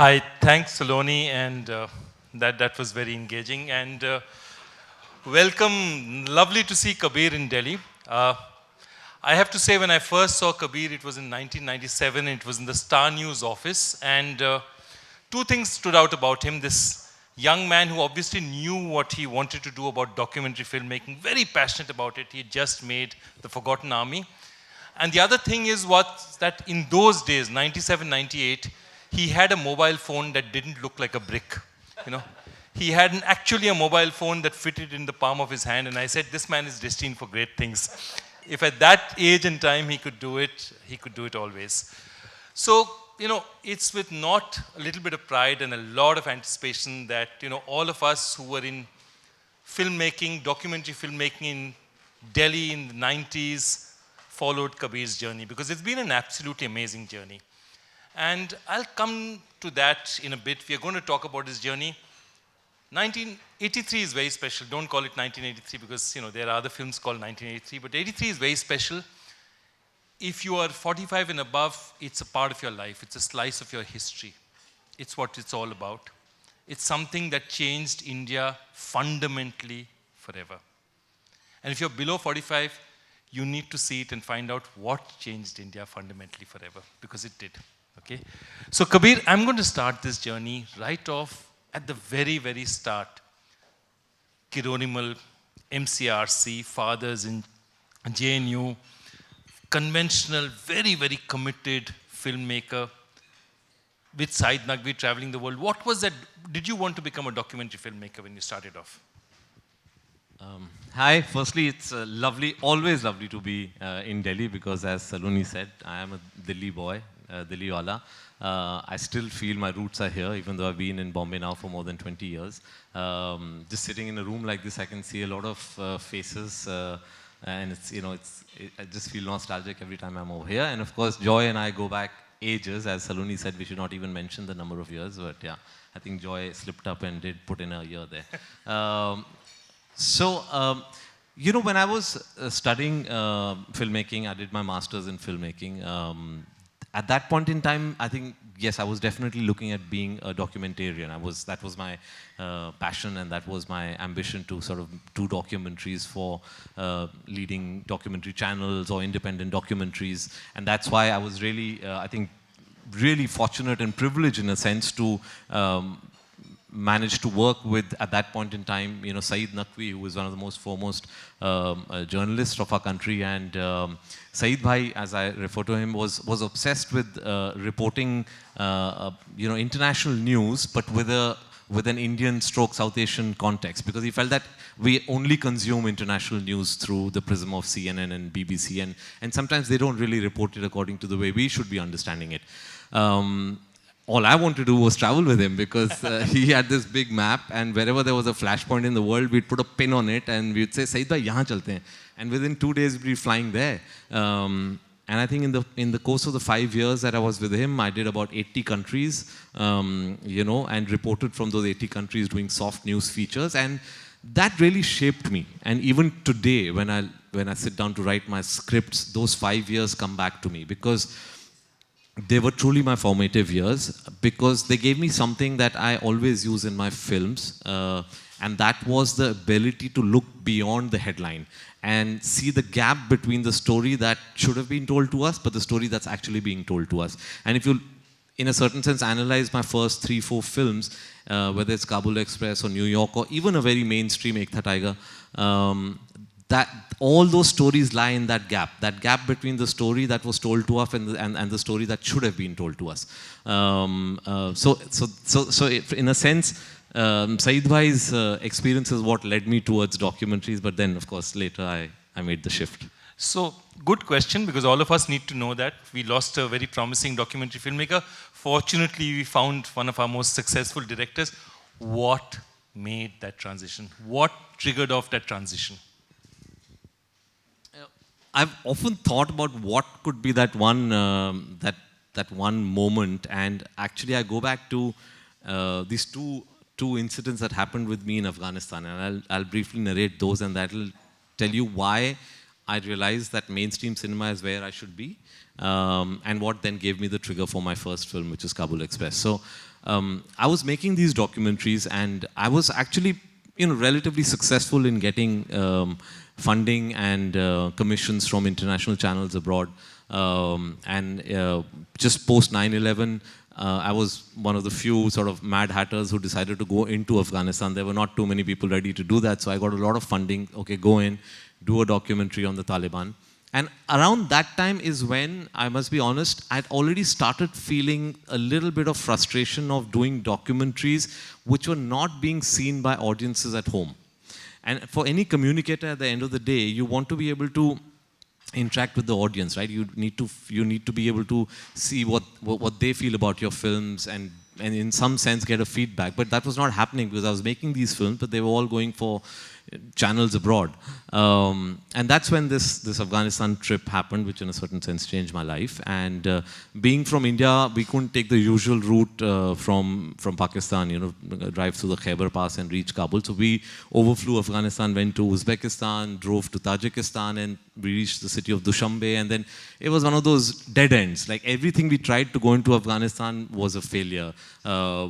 Hi, thanks Saloni, and that was very engaging. And welcome, lovely to see Kabir in Delhi. I have to say, when I first saw Kabir, it was in 1997. It was in the Star News office, and two things stood out about him. This young man who obviously knew what he wanted to do about documentary filmmaking, very passionate about it. He had just made The Forgotten Army. And the other thing is that in those days, 97, 98, he had a mobile phone that didn't look like a brick. You know, he had actually a mobile phone that fitted in the palm of his hand. And I said, this man is destined for great things. If at that age and time he could do it always. So, it's with not a little bit of pride and a lot of anticipation that, all of us who were in filmmaking, documentary filmmaking in Delhi in the 90s, followed Kabir's journey, because it's been an absolutely amazing journey. And I'll come to that in a bit. We are going to talk about his journey. 1983 is very special. Don't call it 1983 because, there are other films called 1983. But 83 is very special. If you are 45 and above, it's a part of your life. It's a slice of your history. It's what it's all about. It's something that changed India fundamentally forever. And if you're below 45, you need to see it and find out what changed India fundamentally forever, because it did. Okay? So Kabir, I'm going to start this journey right off at the very, very start. Kironimal, MCRC, fathers in JNU, conventional, very, very committed filmmaker with Said Naqvi traveling the world. What was that? Did you want to become a documentary filmmaker when you started off? Hi, firstly, it's always lovely to be in Delhi because, as Saloni said, I am a Delhi boy, Delhi wala. I still feel my roots are here, even though I've been in Bombay now for more than 20 years. Just sitting in a room like this, I can see a lot of faces, and I just feel nostalgic every time I'm over here. And of course, Joy and I go back ages. As Saloni said, we should not even mention the number of years, but yeah, I think Joy slipped up and did put in a year there. When I was studying filmmaking, I did my master's in filmmaking. At that point in time, I think, yes, I was definitely looking at being a documentarian. That was my passion, and that was my ambition to sort of do documentaries for leading documentary channels or independent documentaries. And that's why I was really, I think, really fortunate and privileged in a sense to managed to work with, at that point in time, Said Naqvi, who was one of the most foremost journalists of our country. And Said Bhai, as I refer to him, was obsessed with reporting, international news, but with an Indian stroke South Asian context, because he felt that we only consume international news through the prism of CNN and BBC, and sometimes they don't really report it according to the way we should be understanding it. All I wanted to do was travel with him, because he had this big map, and wherever there was a flashpoint in the world, we'd put a pin on it and we'd say, Said bhai, yahan chalte hain. And within 2 days, we'd be flying there. And I think in the course of the 5 years that I was with him, I did about 80 countries, and reported from those 80 countries doing soft news features. And that really shaped me. And even today, when I sit down to write my scripts, those 5 years come back to me, because they were truly my formative years, because they gave me something that I always use in my films, and that was the ability to look beyond the headline and see the gap between the story that should have been told to us, but the story that's actually being told to us. And if you, in a certain sense, analyze my first 3-4 films, whether it's Kabul Express or New York, or even a very mainstream Ek Tha Tiger, that all those stories lie in that gap between the story that was told to us and the story that should have been told to us. So in a sense, Said Bhai's experience is what led me towards documentaries, but then, of course, later I made the shift. So, good question, because all of us need to know that. We lost a very promising documentary filmmaker. Fortunately, we found one of our most successful directors. What made that transition? What triggered off that transition? I've often thought about what could be that one that one moment, and actually I go back to these two incidents that happened with me in Afghanistan, and I'll briefly narrate those, and that'll tell you why I realized that mainstream cinema is where I should be, and what then gave me the trigger for my first film, which is Kabul Express. So I was making these documentaries, and I was actually, relatively successful in getting funding and commissions from international channels abroad. Just post 9/11, I was one of the few sort of mad hatters who decided to go into Afghanistan. There were not too many people ready to do that, so I got a lot of funding. Okay, go in, do a documentary on the Taliban. And around that time is when, I must be honest, I'd already started feeling a little bit of frustration of doing documentaries which were not being seen by audiences at home. And for any communicator at the end of the day, you want to be able to interact with the audience, right? You need to be able to see what they feel about your films and in some sense get a feedback. But that was not happening because I was making these films, but they were all going for channels abroad. And that's when this Afghanistan trip happened, which in a certain sense changed my life. And being from India, we couldn't take the usual route from Pakistan, drive through the Khyber Pass and reach Kabul. So we overflew Afghanistan, went to Uzbekistan, drove to Tajikistan, and we reached the city of Dushanbe. And then it was one of those dead ends. Like everything we tried to go into Afghanistan was a failure.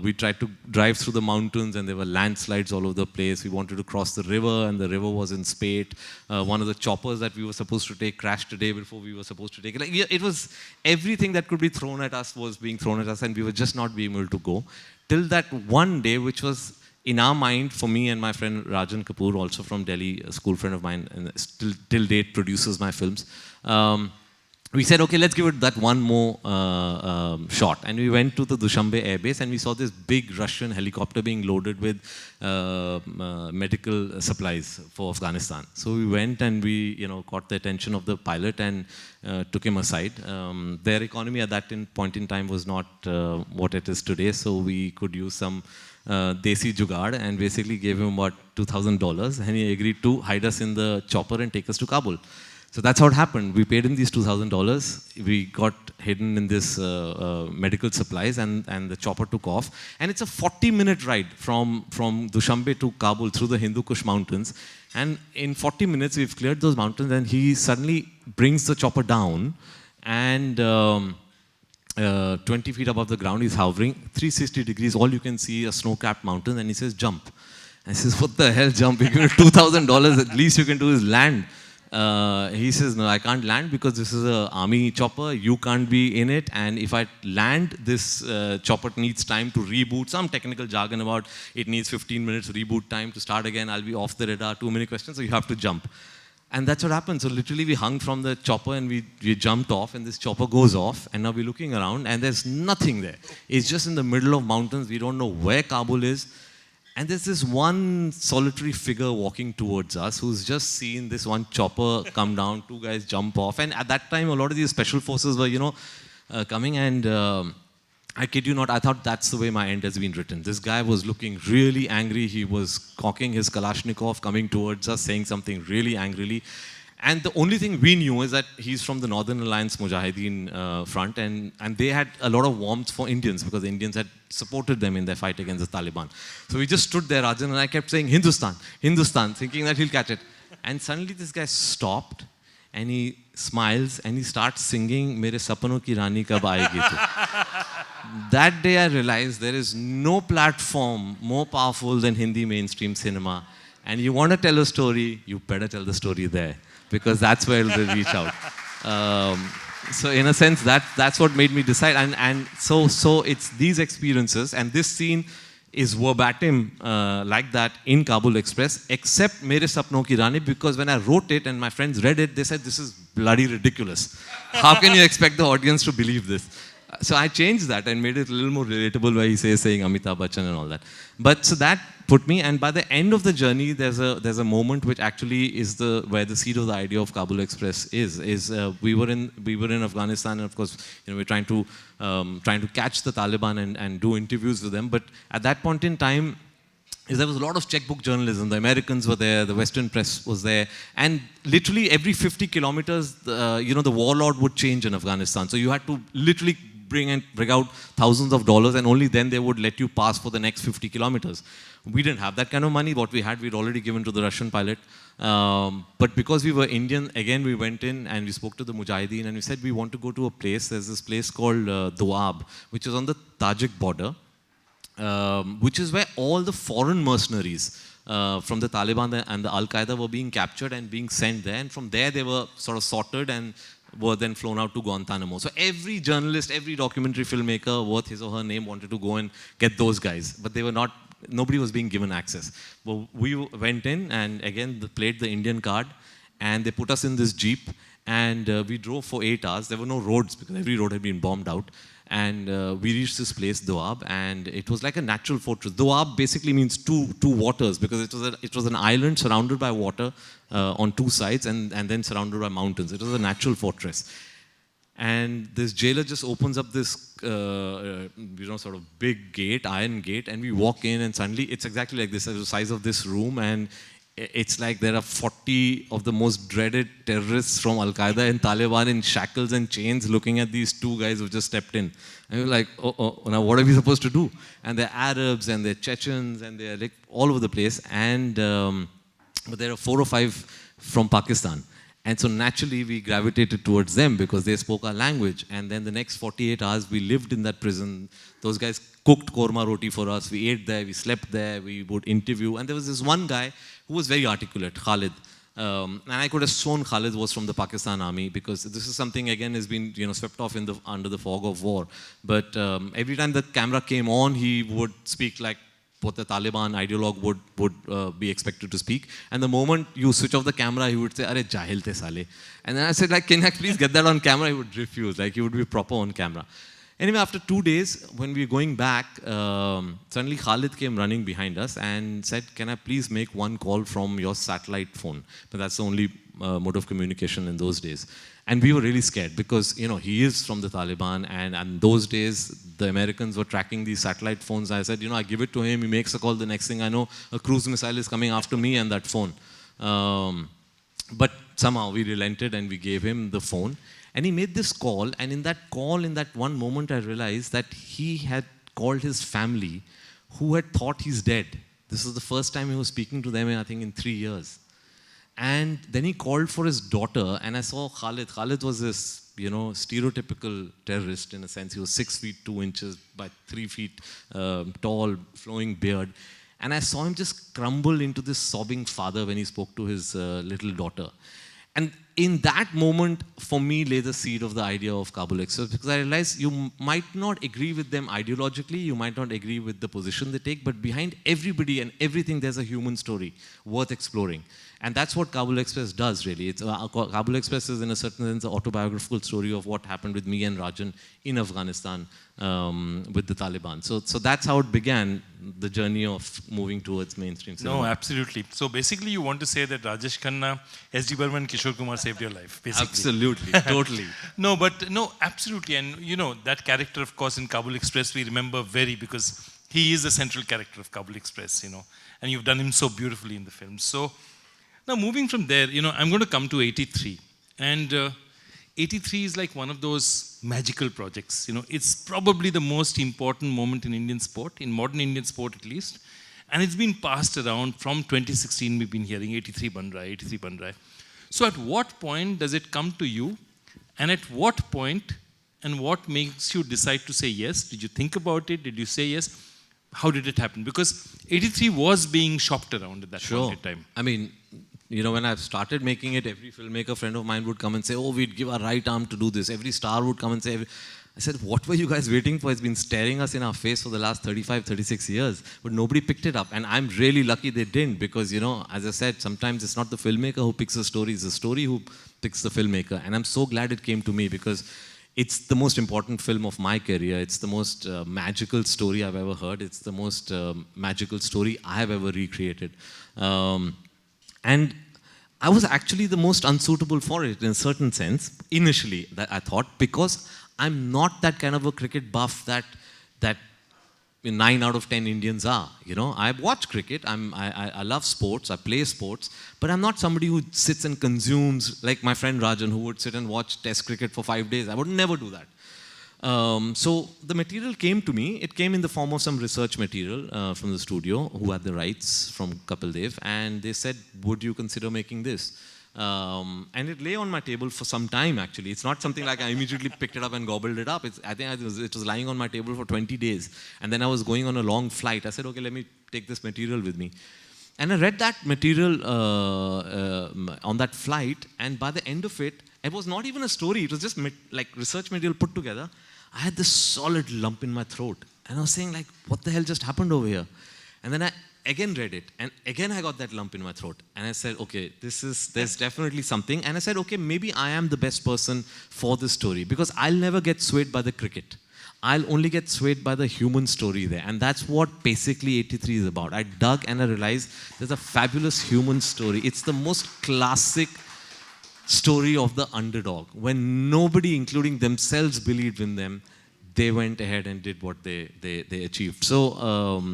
We tried to drive through the mountains and there were landslides all over the place. We wanted to cross the river and the river was in spate. One of the choppers that we were supposed to take crashed the day before we were supposed to take it. Like, it was everything that could be thrown at us was being thrown at us, and we were just not being able to go. Till that one day, which was in our mind, for me and my friend Rajan Kapoor, also from Delhi, a school friend of mine, and still till date produces my films. We said, okay, let's give it that one more shot. And we went to the Dushanbe airbase and we saw this big Russian helicopter being loaded with medical supplies for Afghanistan. So we went and we caught the attention of the pilot and took him aside. Their economy at that point in time was not what it is today, so we could use some desi jugaad and basically gave him about $2,000, and he agreed to hide us in the chopper and take us to Kabul. So that's how it happened. We paid him these $2,000. We got hidden in this medical supplies, and the chopper took off. And it's a 40-minute ride from Dushanbe to Kabul through the Hindu Kush mountains. And in 40 minutes, we've cleared those mountains, and he suddenly brings the chopper down, and 20 feet above the ground, he's hovering, 360 degrees, all you can see are snow-capped mountains, and he says, jump. I says, what the hell, jump? You give me $2,000, at least you can do is land. He says, no, I can't land because this is an army chopper, you can't be in it, and if I land, this chopper needs time to reboot, some technical jargon about it needs 15 minutes reboot time to start again, I'll be off the radar, too many questions, so you have to jump. And that's what happened. So literally we hung from the chopper and we jumped off, and this chopper goes off, and now we're looking around and there's nothing there. It's just in the middle of mountains, we don't know where Kabul is. And there's this one solitary figure walking towards us who's just seen this one chopper come down, two guys jump off. And at that time, a lot of these special forces were, coming, and I kid you not, I thought that's the way my end has been written. This guy was looking really angry. He was cocking his Kalashnikov, coming towards us, saying something really angrily. And the only thing we knew is that he's from the Northern Alliance Mujahideen front, and they had a lot of warmth for Indians because the Indians had supported them in their fight against the Taliban. So we just stood there, Rajan, and I kept saying, Hindustan, Hindustan, thinking that he'll catch it. And suddenly this guy stopped, and he smiles, and he starts singing, Mere Sapno Ki Rani Kab Aayegi Tu. That day I realized there is no platform more powerful than Hindi mainstream cinema. And you want to tell a story, you better tell the story there, because that's where it'll reach out. So in a sense, that's what made me decide. And so it's these experiences, and this scene is verbatim like that in Kabul Express, except Mere Sapno Ki Rani, because when I wrote it and my friends read it, they said, this is bloody ridiculous. How can you expect the audience to believe this? So I changed that and made it a little more relatable, where he says saying Amitabh Bachchan and all that. But so that put me, and by the end of the journey, there's a moment which actually is where the seed of the idea of Kabul Express is. We were in Afghanistan, and of course, we're trying to catch the Taliban and do interviews with them. But at that point in time, there was a lot of checkbook journalism. The Americans were there, the Western press was there, and literally every 50 kilometers, the warlord would change in Afghanistan. So you had to literally bring out thousands of dollars and only then they would let you pass for the next 50 kilometers. We didn't have that kind of money. What we had, we'd already given to the Russian pilot. But because we were Indian, again, we went in and we spoke to the Mujahideen and we said, we want to go to a place. There's this place called Doab, which is on the Tajik border, which is where all the foreign mercenaries from the Taliban and the Al-Qaeda were being captured and being sent there. And from there, they were sort of sorted and were then flown out to Guantanamo. So every journalist, every documentary filmmaker worth his or her name wanted to go and get those guys. But they were not, nobody was being given access. Well, we went in and again, they played the Indian card and they put us in this Jeep and we drove for 8 hours. There were no roads because every road had been bombed out. And we reached this place, Doab, and it was like a natural fortress. Doab basically means two waters because it was an island surrounded by water on 2 sides and then surrounded by mountains. It was a natural fortress. And this jailer just opens up this, sort of big gate, iron gate, and we walk in and suddenly it's exactly like this, the size of this room, and it's like there are 40 of the most dreaded terrorists from Al-Qaeda and Taliban in shackles and chains looking at these 2 guys who just stepped in. And we're like, oh, now what are we supposed to do? And they're Arabs and they're Chechens and they're like all over the place. And but there are 4 or 5 from Pakistan. And so naturally we gravitated towards them because they spoke our language. And then the next 48 hours we lived in that prison. Those guys cooked korma roti for us. We ate there, we slept there, we would interview. And there was this one guy who was very articulate, Khalid. And I could have sworn Khalid was from the Pakistan army because this is something again has been swept off under the fog of war. But every time the camera came on, he would speak like what the Taliban ideologue would be expected to speak. And the moment you switch off the camera, he would say, "Arey jahil the sale." And then I said, like, "Can I please get that on camera?" He would refuse. Like he would be proper on camera. Anyway, after 2 days, when we were going back, suddenly Khalid came running behind us and said, "Can I please make one call from your satellite phone?" But that's the only mode of communication in those days. And we were really scared because, he is from the Taliban and those days, the Americans were tracking these satellite phones. I said, I give it to him, he makes a call, the next thing I know, a cruise missile is coming after me and that phone. But somehow we relented and we gave him the phone. And he made this call, and in that one moment, I realized that he had called his family who had thought he's dead. This was the first time he was speaking to them, I think, in 3 years. And then he called for his daughter, and I saw Khalid. Khalid was this, stereotypical terrorist in a sense. He was 6 feet 2 inches by 3 feet tall, flowing beard. And I saw him just crumble into this sobbing father when he spoke to his little daughter. And in that moment, for me, lay the seed of the idea of Kabul Express, because I realized you might not agree with them ideologically, you might not agree with the position they take, but behind everybody and everything, there's a human story worth exploring. And that's what Kabul Express does, really. Kabul Express is, in a certain sense, an autobiographical story of what happened with me and Rajan in Afghanistan with the Taliban. So that's how it began, the journey of moving towards mainstream cinema. No, absolutely. So basically, you want to say that Rajesh Khanna, S.D. Burman, Kishore Kumar saved your life, basically. Absolutely, totally. No, absolutely. And, that character, of course, in Kabul Express, we remember because he is the central character of Kabul Express, and you've done him so beautifully in the film. So, now, moving from there, I'm going to come to 83. And 83 is like one of those magical projects. It's probably the most important moment in Indian sport, in modern Indian sport at least. And it's been passed around from 2016, we've been hearing 83 ban raha hai, 83 ban raha hai. So at what point does it come to you? And at what point and what makes you decide to say yes? Did you think about it? Did you say yes? How did it happen? Because 83 was being shopped around at that point in time. I mean, when I started making it, every filmmaker friend of mine would come and say, "Oh, we'd give our right arm to do this." Every star would come and say, I said, "What were you guys waiting for? It's been staring us in our face for the last 35, 36 years. But nobody picked it up. And I'm really lucky they didn't because, as I said, sometimes it's not the filmmaker who picks the story, it's the story who picks the filmmaker. And I'm so glad it came to me because it's the most important film of my career. It's the most magical story I've ever heard. It's the most magical story I have ever recreated. And I was actually the most unsuitable for it in a certain sense, initially, that I thought, because I'm not that kind of a cricket buff that 9 out of 10 Indians are. I watch cricket, I love sports, I play sports, but I'm not somebody who sits and consumes, like my friend Rajan, who would sit and watch test cricket for 5 days. I would never do that. So the material came to me. It came in the form of some research material from the studio who had the rights from Kapil Dev, and they said, would you consider making this? And it lay on my table for some time actually. It's not something like I immediately picked it up and gobbled it up. I think it was lying on my table for 20 days. And then I was going on a long flight. I said, okay, let me take this material with me. And I read that material on that flight, and by the end of it, it was not even a story. It was just like research material put together. I had this solid lump in my throat. And I was saying like, what the hell just happened over here? And then I again read it, and again I got that lump in my throat. And I said, okay, there's definitely something. And I said, okay, maybe I am the best person for this story, because I'll never get swayed by the cricket. I'll only get swayed by the human story there. And that's what basically 83 is about. I dug and I realized there's a fabulous human story. It's the most classic story of the underdog. When nobody, including themselves, believed in them, they went ahead and did what they achieved. So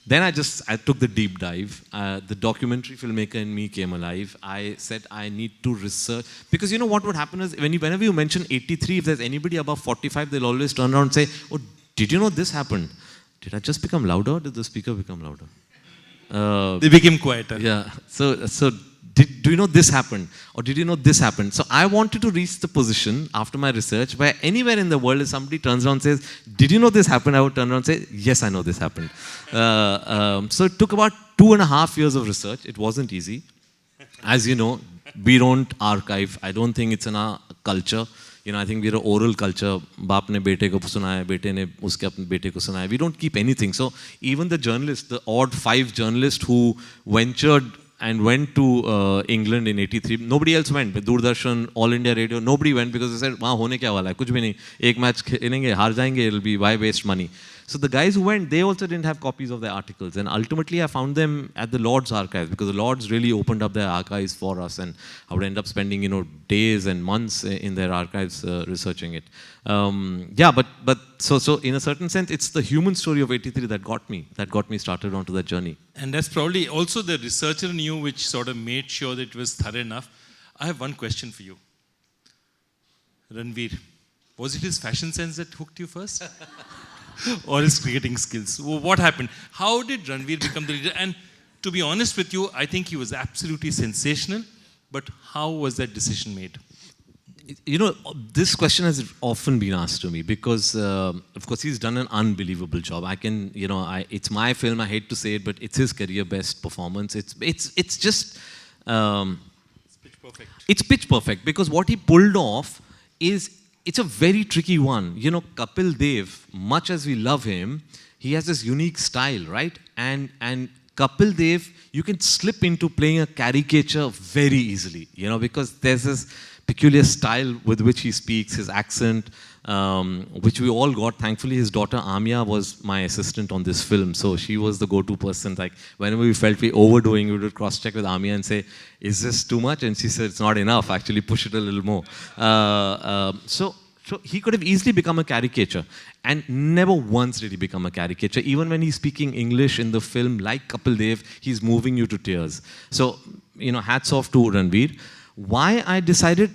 then I took the deep dive. The documentary filmmaker in me came alive. I said I need to research, because you know what would happen is whenever you mention 83, if there's anybody above 45, they'll always turn around and say, oh, did you know this happened? Did I just become louder, or did the speaker become louder? They became quieter. Yeah. So do you know this happened? Or did you know this happened? So I wanted to reach the position after my research where anywhere in the world if somebody turns around and says, did you know this happened? I would turn around and say, yes, I know this happened. So it took about 2.5 years of research. It wasn't easy. As you know, we don't archive. I don't think it's in our culture. You know, I think we're an oral culture. Baap ne bete ko sunaya, bete ne uske apne bete ko sunaya. We don't keep anything. So even the journalists, the odd 5 journalists who ventured and went to England in 83. Nobody else went. But Doordarshan, All India Radio, nobody went, because they said, "Wahan hone kya wala hai? Kuch bhi nahi. Ek match khelenge, haar jayenge. It'll be why waste money." So the guys who went, they also didn't have copies of their articles. And ultimately, I found them at the Lord's archives, because the Lord's really opened up their archives for us, and I would end up spending, days and months in their archives researching it. So in a certain sense, it's the human story of 83 that got me started onto that journey. And that's probably also the researcher in you which sort of made sure that it was thorough enough. I have one question for you. Ranveer, was it his fashion sense that hooked you first? Or his cricketing skills? What happened? How did Ranveer become the leader? And to be honest with you, I think he was absolutely sensational. But how was that decision made? This question has often been asked to me, because, of course, he's done an unbelievable job. It's my film, I hate to say it, but it's his career best performance. It's just... It's pitch perfect. It's pitch perfect, because what he pulled off is... It's a very tricky one. Kapil Dev, much as we love him, he has this unique style, right? And Kapil Dev, you can slip into playing a caricature very easily, because there's this peculiar style with which he speaks, his accent, which we all got. Thankfully, his daughter Amia was my assistant on this film, so she was the go-to person. Like, whenever we felt we overdoing, we would cross-check with Amia and say, is this too much? And she said, it's not enough, actually push it a little more. So he could have easily become a caricature, and never once did he become a caricature. Even when he's speaking English in the film, like Kapil Dev, he's moving you to tears. So, hats off to Ranveer. Why I decided,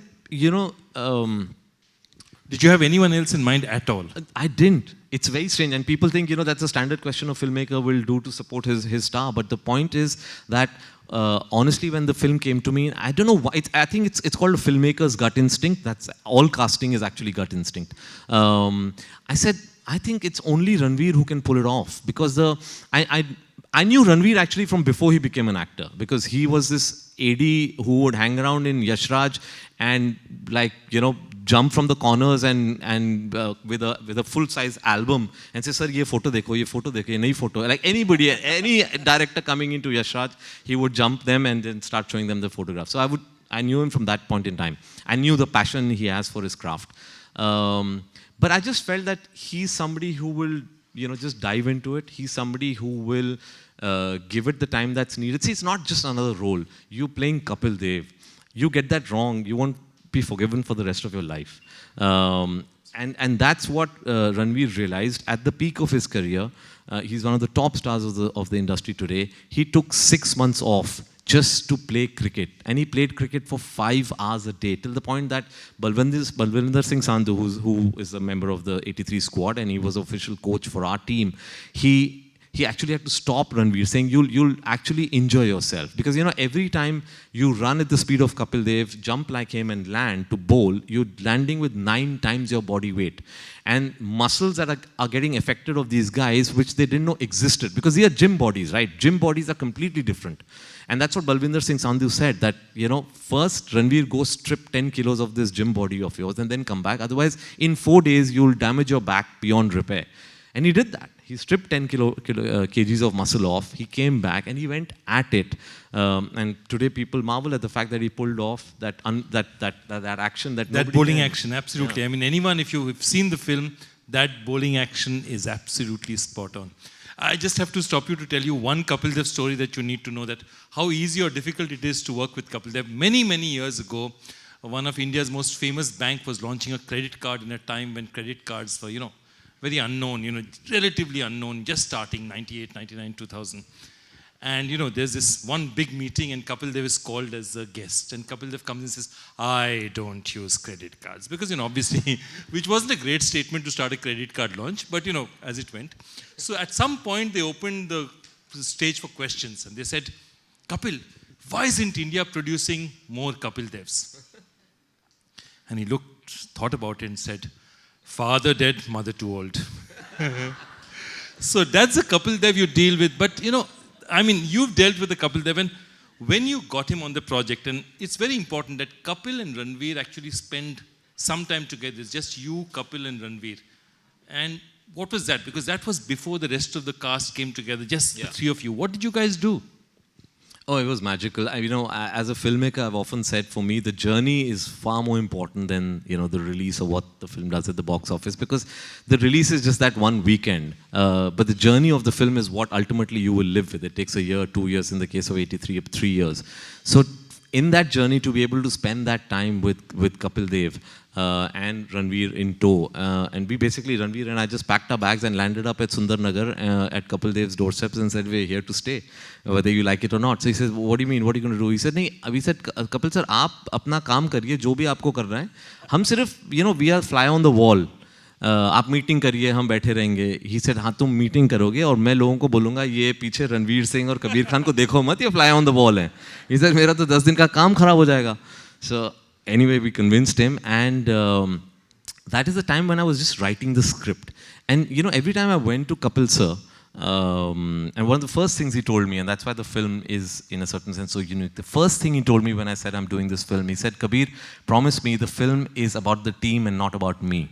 Did you have anyone else in mind at all? I didn't. It's very strange, and people think, that's a standard question a filmmaker will do to support his star. But the point is that, honestly, when the film came to me, I don't know why. I think it's called a filmmaker's gut instinct. That's all casting is actually gut instinct. I said, I think it's only Ranveer who can pull it off, because I knew Ranveer actually from before he became an actor, because he was this AD who would hang around in Yash Raj and jump from the corners and with a full-size album and say, sir, ye photo dekho, ye nahi photo. Like anybody, any director coming into Yash Raj, he would jump them and then start showing them the photograph. So I knew him from that point in time. I knew the passion he has for his craft. But I just felt that he's somebody who will, just dive into it. He's somebody who will give it the time that's needed. See, it's not just another role. You playing Kapil Dev. You get that wrong, you won't be forgiven for the rest of your life. And that's what Ranveer realized at the peak of his career. He's one of the top stars of the industry today. He took 6 months off just to play cricket. And he played cricket for 5 hours a day, till the point that Balwinder Singh Sandhu, who is a member of the 83 squad, and he was official coach for our team, he actually had to stop Ranveer, saying, you'll actually enjoy yourself. Because, every time you run at the speed of Kapil Dev, jump like him and land to bowl, you're landing with 9 times your body weight. And muscles that are getting affected of these guys, which they didn't know existed. Because they are gym bodies, right? Gym bodies are completely different. And that's what Balwinder Singh Sandhu said, that, first Ranveer, go strip 10 kilos of this gym body of yours and then come back. Otherwise, in 4 days, you'll damage your back beyond repair. And he did that. He stripped 10 kgs of muscle off. He came back and he went at it. And today people marvel at the fact that he pulled off that action. That bowling action, absolutely. Yeah. I mean, anyone, if you've seen the film, that bowling action is absolutely spot on. I just have to stop you to tell you one Kapil Dev story that you need to know, that how easy or difficult it is to work with Kapil Dev. Many, many years ago, one of India's most famous bank was launching a credit card in a time when credit cards were, very unknown, relatively unknown, just starting, 98, 99, 2000. And, there's this one big meeting and Kapil Dev is called as a guest. And Kapil Dev comes and says, I don't use credit cards. Because, obviously, which wasn't a great statement to start a credit card launch, but, as it went. So at some point, they opened the stage for questions. And they said, Kapil, why isn't India producing more Kapil Devs? And he thought about it and said, father dead, mother too old. So that's a Kapil Dev you deal with. But, you've dealt with the Kapil Dev, and when you got him on the project, and it's very important that Kapil and Ranveer actually spend some time together. It's just you, Kapil and Ranveer. And what was that? Because that was before the rest of the cast came together, just the three of you. What did you guys do? Oh, it was magical. As a filmmaker, I've often said, for me, the journey is far more important than, the release of what the film does at the box office, because the release is just that one weekend. But the journey of the film is what ultimately you will live with. It takes a year, 2 years, in the case of 83, 3 years. So in that journey, to be able to spend that time with Kapil Dev and Ranveer in tow, and we basically, Ranveer and I just packed our bags and landed up at Sundarnagar at Kapil Dev's doorsteps and said, we're here to stay, whether you like it or not. So he says, what do you mean, what are you going to do? He said, we said, Kapil sir, aap apna kaam kariye, jo bhi aapko karna hai. Hum sirf, we are fly on the wall. आप meeting करिए, हम बैठे रहेंगे. He said, हाँ तुम meeting करोगे और मैं लोगों को बोलूँगा ये पीछे रणवीर सिंह और कबीर खान को देखो मत, ये फ्लाई ऑन द वॉल है. ही सेड, मेरा तो 10 दिन का काम खराब हो जाएगा. So anyway, we convinced him, and that is the time when I was just writing the script. And every time I went to Kapil sir, and one of the first things he told me, and that's why the film is in a certain sense so unique, the first thing he told me when I said I'm doing this film, he said, Kabir, promise me the film is about the team and not about me.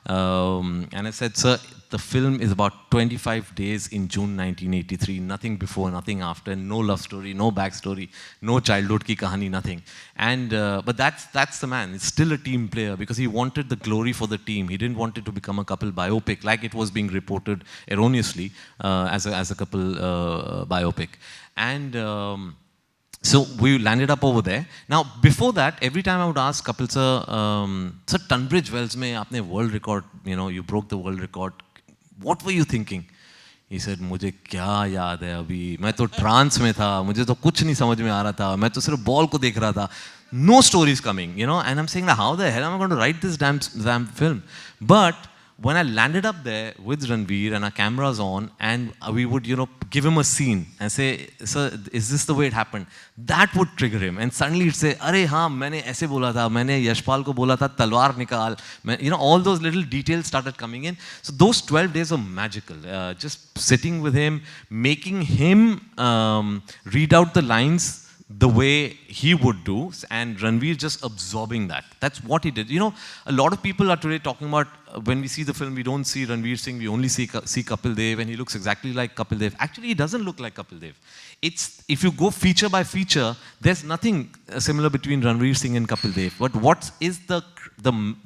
And I said, sir, the film is about 25 days in June 1983, nothing before, nothing after, no love story, no backstory, no childhood ki kahani, nothing. And but that's the man. It's still a team player, because he wanted the glory for the team. He didn't want it to become a couple biopic like it was being reported erroneously as a couple biopic. And so we landed up over there. Now, before that, every time I would ask Kapil sir, sir, Tunbridge Wells mein aapne world record, you broke the world record. What were you thinking? He said, मुझे क्या याद है अभी, मैं तो trans में था, मुझे तो कुछ नहीं समझ में आ रहा था, मैं तो सिर्फ बॉल को देख रहा था. No stories coming, and I'm saying, how the hell am I going to write this damn film? But when I landed up there with Ranveer and our cameras on, and we would, give him a scene and say, sir, is this the way it happened? That would trigger him. And suddenly he'd say, अरे हाँ, मैंने ऐसे बोला था, मैंने यशपाल को बोला था, तलवार निकाल. All those little details started coming in. So those 12 days were magical. Just sitting with him, making him read out the lines the way he would do, and Ranveer just absorbing that. That's what he did. A lot of people are today talking about, when we see the film, we don't see Ranveer Singh, we only see Kapil Dev, and he looks exactly like Kapil Dev. Actually, he doesn't look like Kapil Dev. If you go feature by feature, there's nothing similar between Ranveer Singh and Kapil Dev. But what is the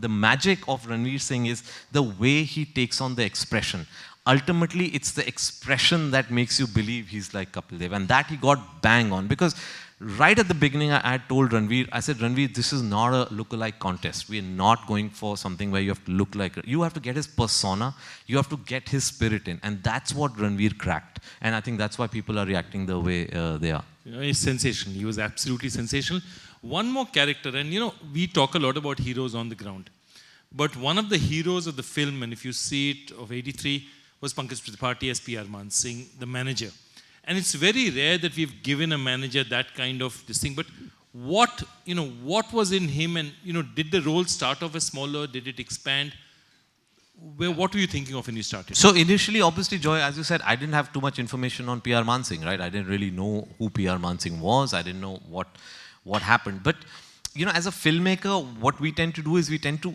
magic of Ranveer Singh is the way he takes on the expression. Ultimately, it's the expression that makes you believe he's like Kapil Dev, and that he got bang on, because right at the beginning, I had told Ranveer, I said, Ranveer, this is not a look-alike contest. We are not going for something where you have to look like, you have to get his persona, you have to get his spirit in. And that's what Ranveer cracked. And I think that's why people are reacting the way they are. He's sensational. He was absolutely sensational. One more character, and we talk a lot about heroes on the ground. But one of the heroes of the film, and if you see it, of 83, was Pankaj Tripathi as PR Man Singh, the manager. And it's very rare that we've given a manager that kind of this thing. But what was in him, and did the role start off as smaller? Did it expand? What were you thinking of when you started? So initially, obviously, Joy, as you said, I didn't have too much information on PR Man Singh, right? I didn't really know who PR Man Singh was. I didn't know what happened. But, as a filmmaker, what we tend to do is we tend to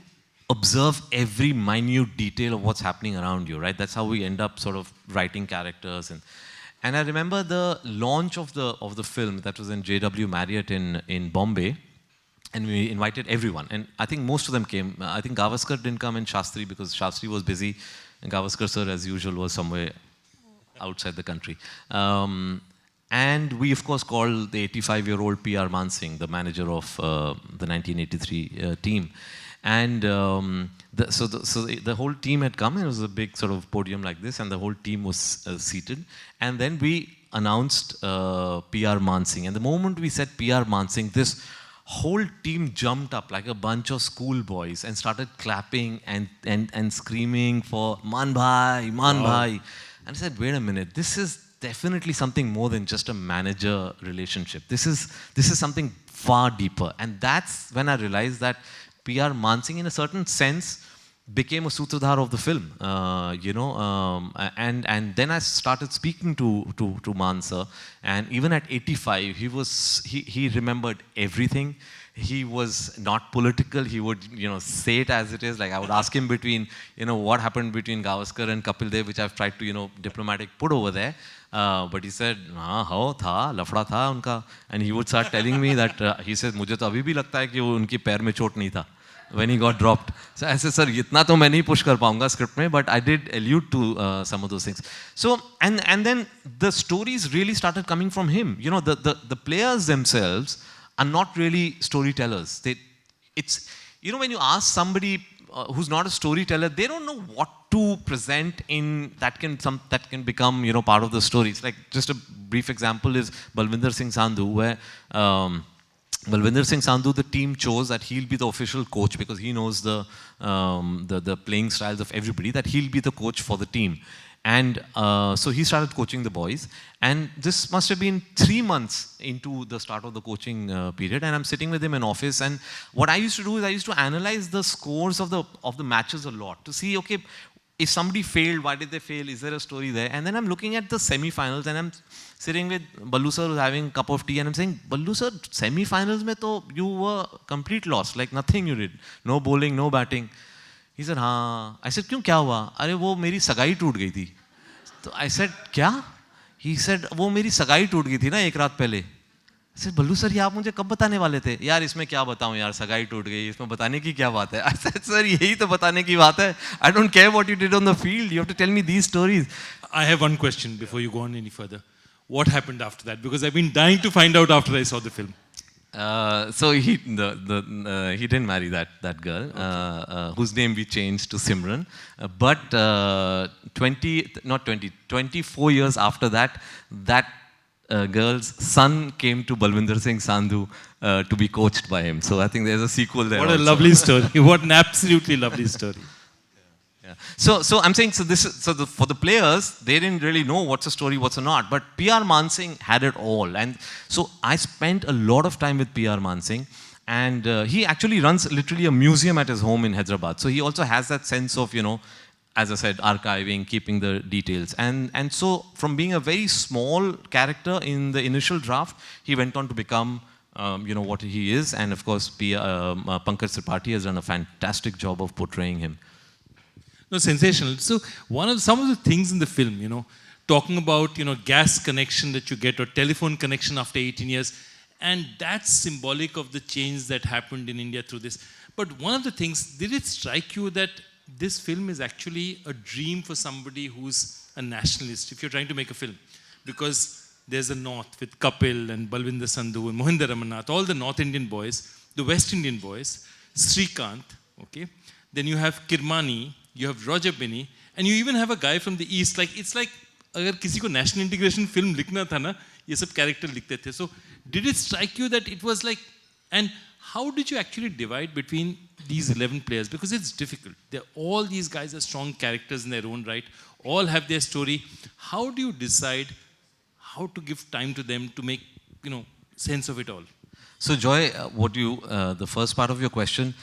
observe every minute detail of what's happening around you, right? That's how we end up sort of writing characters. And I remember the launch of the film that was in JW Marriott in Bombay. And we invited everyone. And I think most of them came. I think Gawaskar didn't come, and Shastri, because Shastri was busy. And Gawaskar sir, as usual, was somewhere outside the country. And we, of course, called the 85-year-old PR Man Singh, the manager of the 1983 team. And so the whole team had come. It was a big sort of podium like this, and the whole team was seated. And then we announced PR Man Singh. And the moment we said PR Man Singh, this whole team jumped up like a bunch of schoolboys and started clapping and screaming for Man Bhai, Man Bhai. And I said, wait a minute, this is definitely something more than just a manager relationship. This is something far deeper. And that's when I realized that PR Man Singh, in a certain sense, became a sutradhar of the film, and then I started speaking to Man sir, and even at 85, he remembered everything. He was not political. He would say it as it is. Like I would ask him between what happened between Gawaskar and Kapil Dev, which I've tried to diplomatic put over there. But he said, हाँ था लफड़ा था उनका, and he would start telling me that he said मुझे तो अभी भी लगता है कि वो उनकी पैर में चोट नहीं था when he got dropped. So I said, sir, इतना तो मैं नहीं push कर पाऊंगा script में, but I did allude to some of those things. So and then the stories really started coming from him. The players themselves are not really storytellers. It's when you ask somebody who's not a storyteller, they don't know what to present in that can become part of the story. It's like, just a brief example is Balwinder Singh Sandhu, where Balwinder Singh Sandhu, the team chose that he'll be the official coach because he knows the playing styles of everybody, that he'll be the coach for the team. And so he started coaching the boys. And this must have been 3 months into the start of the coaching period. And I'm sitting with him in office. And what I used to do is I used to analyze the scores of the matches a lot to see, okay, if somebody failed, why did they fail? Is there a story there? And then I'm looking at the semi-finals, and I'm sitting with Ballu sir, who's having a cup of tea, and I'm saying, Ballu sir, semi-finals mein to you were complete loss, like nothing you did. No bowling, no batting. He said, हाँ. I said, क्यों क्या हुआ? अरे वो मेरी सगाई टूट गई थी. तो I said, क्या? He said, वो मेरी सगाई टूट गई थी ना एक रात पहले. I said, बल्लू सर, ये आप मुझे कब बताने वाले थे? यार इसमें क्या बताऊं यार, सगाई टूट गई, इसमें बताने की क्या बात है? I said, sir, यही तो बताने की बात है. I don't care what you did on the field. You have to tell me these stories. I have one question before you go on any further. What happened after that? Because I've been dying to find out after I saw the film. So he didn't marry that girl, whose name we changed to Simran. But 24 years after that girl's son came to Balwinder Singh Sandhu to be coached by him. So I think there's a sequel there. What a lovely story. What an absolutely lovely story. Yeah. So I'm saying, for the players, they didn't really know what's a story, what's a not. But PR Man Singh had it all. And so I spent a lot of time with PR Man Singh. And he actually runs literally a museum at his home in Hyderabad. So he also has that sense of, as I said, archiving, keeping the details. And so from being a very small character in the initial draft, he went on to become what he is. And of course, Pankaj Tripathi has done a fantastic job of portraying him. No, sensational. So some of the things in the film, talking about, gas connection that you get or telephone connection after 18 years, and that's symbolic of the change that happened in India through this. But one of the things, did it strike you that this film is actually a dream for somebody who's a nationalist, if you're trying to make a film? Because there's the North with Kapil and Balwinder Sandhu and Mohinder Ramanath, all the North Indian boys, the West Indian boys, Srikanth, okay? Then you have Kirmani, you have Roger Binney, and you even have a guy from the East. Like, it's like अगर किसी को national integration film लिखना था ना, ये सब character लिखते थे. So did it strike you that it was like, and how did you actually divide between these 11 players? Because it's difficult. All these guys are strong characters in their own right, all have their story. How do you decide how to give time to them to make, you know, sense of it all? So Joy, the first part of your question,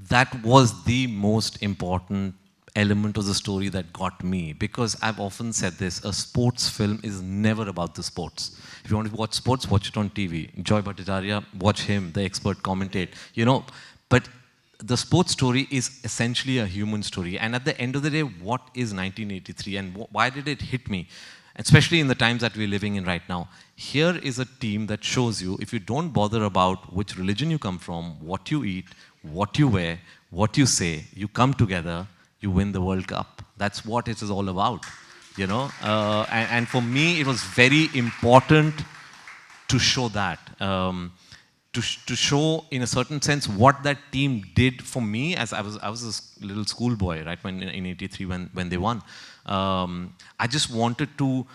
that was the most important element of the story that got me, because I've often said this, a sports film is never about the sports. If you want to watch sports, watch it on TV. Joy Bhattacharjya, watch him, the expert commentate, you know. But the sports story is essentially a human story. And at the end of the day, what is 1983 and why did it hit me? Especially in the times that we're living in right now. Here is a team that shows you, if you don't bother about which religion you come from, what you eat, what you wear, what you say, you come together, you win the World Cup. That's what it is all about, you know. And for me, it was very important to show that. To show, in a certain sense, what that team did for me, as I was a little schoolboy, right, when in '83 when they won. I just wanted to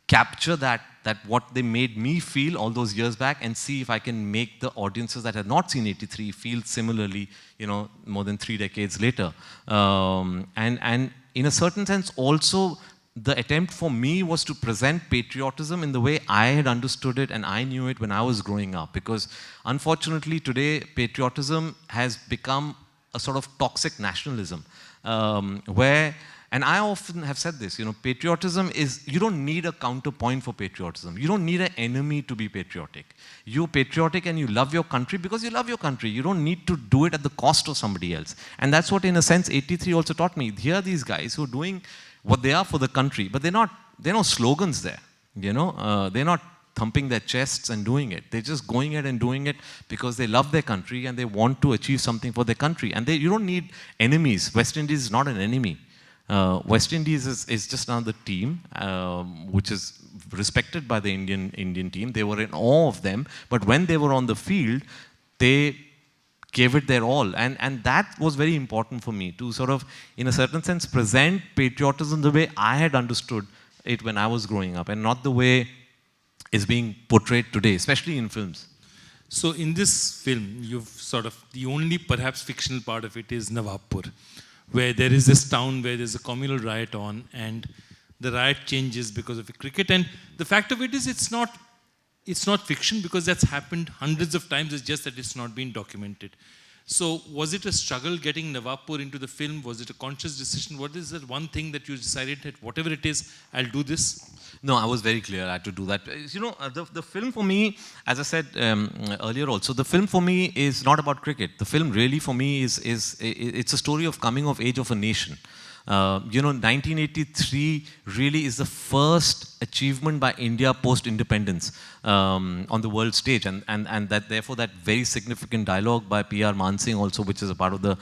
capture that what they made me feel all those years back, and see if I can make the audiences that had not seen '83 feel similarly, you know, more than 3 decades later. And in a certain sense, also, the attempt for me was to present patriotism in the way I had understood it and I knew it when I was growing up. Because unfortunately today, patriotism has become a sort of toxic nationalism, and I often have said this, you know, patriotism is, you don't need a counterpoint for patriotism. You don't need an enemy to be patriotic. You're patriotic and you love your country because you love your country. You don't need to do it at the cost of somebody else. And that's what, in a sense, '83 also taught me. Here are these guys who are doing what they are for the country, but there are no slogans there, you know. They're not thumping their chests and doing it. They're just going ahead and doing it because they love their country and they want to achieve something for their country. And you don't need enemies. West Indies is not an enemy. West Indies is just another team, which is respected by the Indian team. They were in awe of them, but when they were on the field, they gave it their all. And that was very important for me, to sort of, in a certain sense, present patriotism the way I had understood it when I was growing up, and not the way it's being portrayed today, especially in films. So in this film, you've sort of, the only perhaps fictional part of it is Nawabpur, where there is this town where there's a communal riot on, and the riot changes because of a cricket. And the fact of it is, it's not fiction, because that's happened hundreds of times. It's just that it's not been documented. So was it a struggle getting Nawabpur into the film? Was it a conscious decision? What is that one thing that you decided that whatever it is, I'll do this? No, I was very clear I had to do that. You know, the film for me, as I said earlier also, the film for me is not about cricket. The film really for me is it's a story of coming of age of a nation. You know, 1983 really is the first achievement by India post-independence on the world stage, and that therefore that very significant dialogue by PR Man Singh also, which is a part of the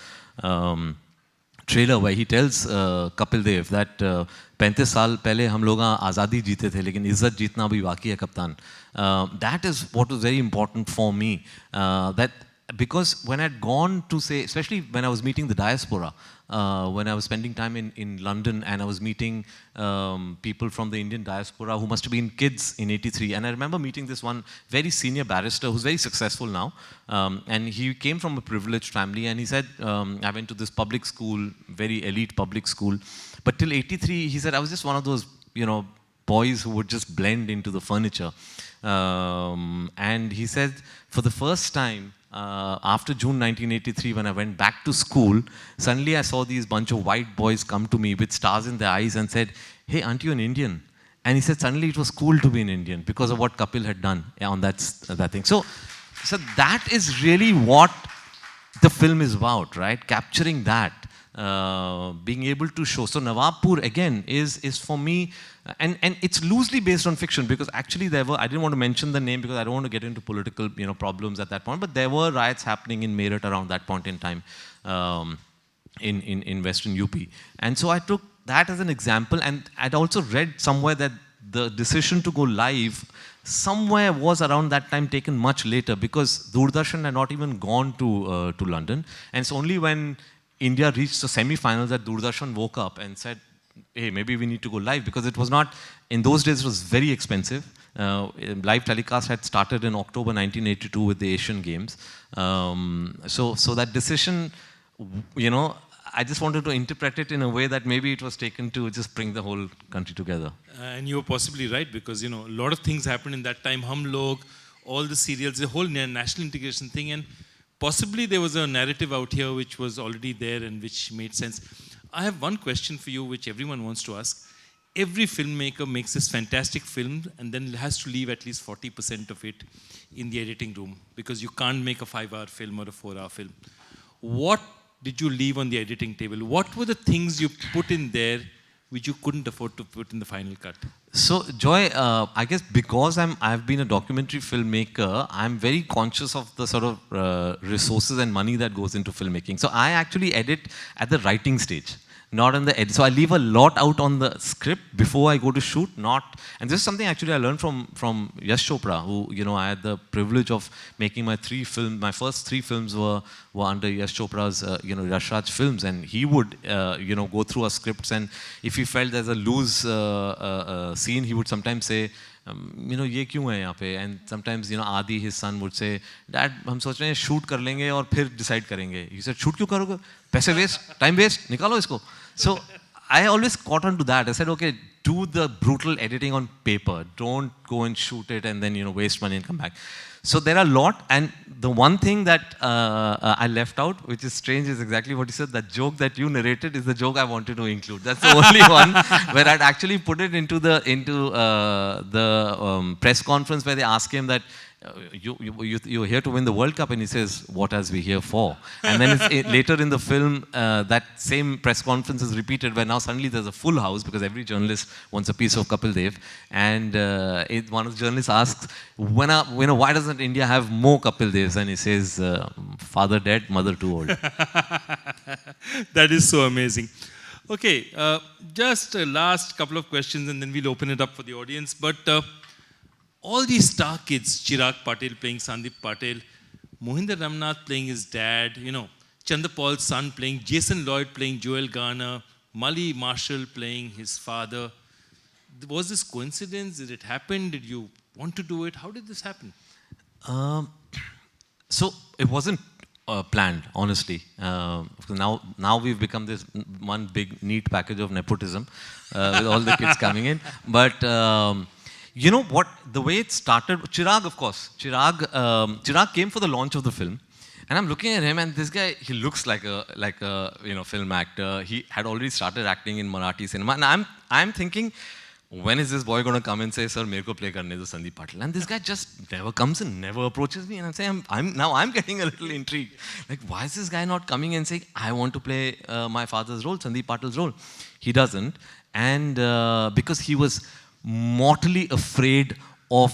trailer, where he tells Kapil Dev that 35 साल पहले हम लोग आज़ादी जीते थे, लेकिन इज्जत जीतना भी बाकी है कप्तान. That is what was very important for me. That because when I'd gone to, say, especially when I was meeting the diaspora, when I was spending time in London, and I was meeting people from the Indian diaspora who must have been kids in '83, and I remember meeting this one very senior barrister who's very successful now, and he came from a privileged family, and he said, I went to this public school, very elite public school, but till '83, he said, I was just one of those, you know, boys who would just blend into the furniture. And he said, for the first time, after June 1983, when I went back to school, suddenly I saw these bunch of white boys come to me with stars in their eyes and said, hey, aren't you an Indian? And he said, suddenly it was cool to be an Indian because of what Kapil had done on that thing. So that is really what the film is about, right? Capturing that. Being able to show. So Nawabpur again is for me, and it's loosely based on fiction, because actually there were, I didn't want to mention the name because I don't want to get into political, you know, problems at that point, but there were riots happening in Meerut around that point in time, in Western UP. And so I took that as an example, and I'd also read somewhere that the decision to go live somewhere was around that time taken much later, because Doordarshan had not even gone to London, and it's only when India reached the semi-finals that Doordarshan woke up and said, hey, maybe we need to go live, because it was not, in those days it was very expensive. Live telecast had started in October 1982 with the Asian Games. So that decision, you know, I just wanted to interpret it in a way that maybe it was taken to just bring the whole country together. And you're possibly right, because, you know, a lot of things happened in that time. Hum Log, all the serials, the whole national integration thing, and possibly there was a narrative out here which was already there and which made sense. I have one question for you which everyone wants to ask. Every filmmaker makes this fantastic film and then has to leave at least 40% of it in the editing room, because you can't make a 5-hour film or a 4-hour film. What did you leave on the editing table? What were the things you put in there which you couldn't afford to put in the final cut? So, Joy, I guess because I've been a documentary filmmaker, I'm very conscious of the sort of resources and money that goes into filmmaking. So I actually edit at the writing stage, not on the edit. So I leave a lot out on the script before I go to shoot, not, and this is something actually I learned from Yash Chopra, who, you know, I had the privilege of making my first three films were under Yash Chopra's, you know, Yash Raj films, and he would, you know, go through our scripts, and if he felt there's a loose scene, he would sometimes say, you know, ये क्यों है यहाँ पे? And sometimes, you know, Adi, his son, would say, Dad, हम सोच रहे हैं shoot कर लेंगे और फिर decide करेंगे. He said, shoot क्यों करोगे? पैसे waste, time waste, निकालो इसको. So I always caught on to that. I said, okay, do the brutal editing on paper. Don't go and shoot it and then, you know, waste money and come back. So there are a lot, and the one thing that I left out, which is strange, is exactly what you said. That joke that you narrated is the joke I wanted to include. That's the only one where I'd actually put it into the press conference where they ask him that, you're here to win the World Cup, and he says, what are we here for? And then later in the film, that same press conference is repeated, where now suddenly there's a full house because every journalist wants a piece of Kapil Dev, and one of the journalists asks, why doesn't India have more Kapil Devs? And he says, father dead, mother too old. That is so amazing. Okay, just last couple of questions and then we'll open it up for the audience. But all these star kids, Chirag Patil playing Sandeep Patil, Mohinder Ramnath playing his dad, you know, Chandrapal's son playing, Jason Lloyd playing Joel Garner, Mali Marshall playing his father. Was this coincidence? Did it happen? Did you want to do it? How did this happen? So it wasn't planned, honestly. Now we've become this one big neat package of nepotism with all the kids coming in. But you know what? The way it started, Chirag, of course. Chirag came for the launch of the film, and I'm looking at him, and this guy, he looks like a you know, film actor. He had already started acting in Marathi cinema, and I'm thinking, when is this boy going to come and say, sir, mere ko play karne do Sandeep Patil? And this guy just never comes and never approaches me, and I'm saying, I'm getting a little intrigued. Like, why is this guy not coming and saying, I want to play my father's role, Sandeep Patil's role? He doesn't, and because he was mortally afraid of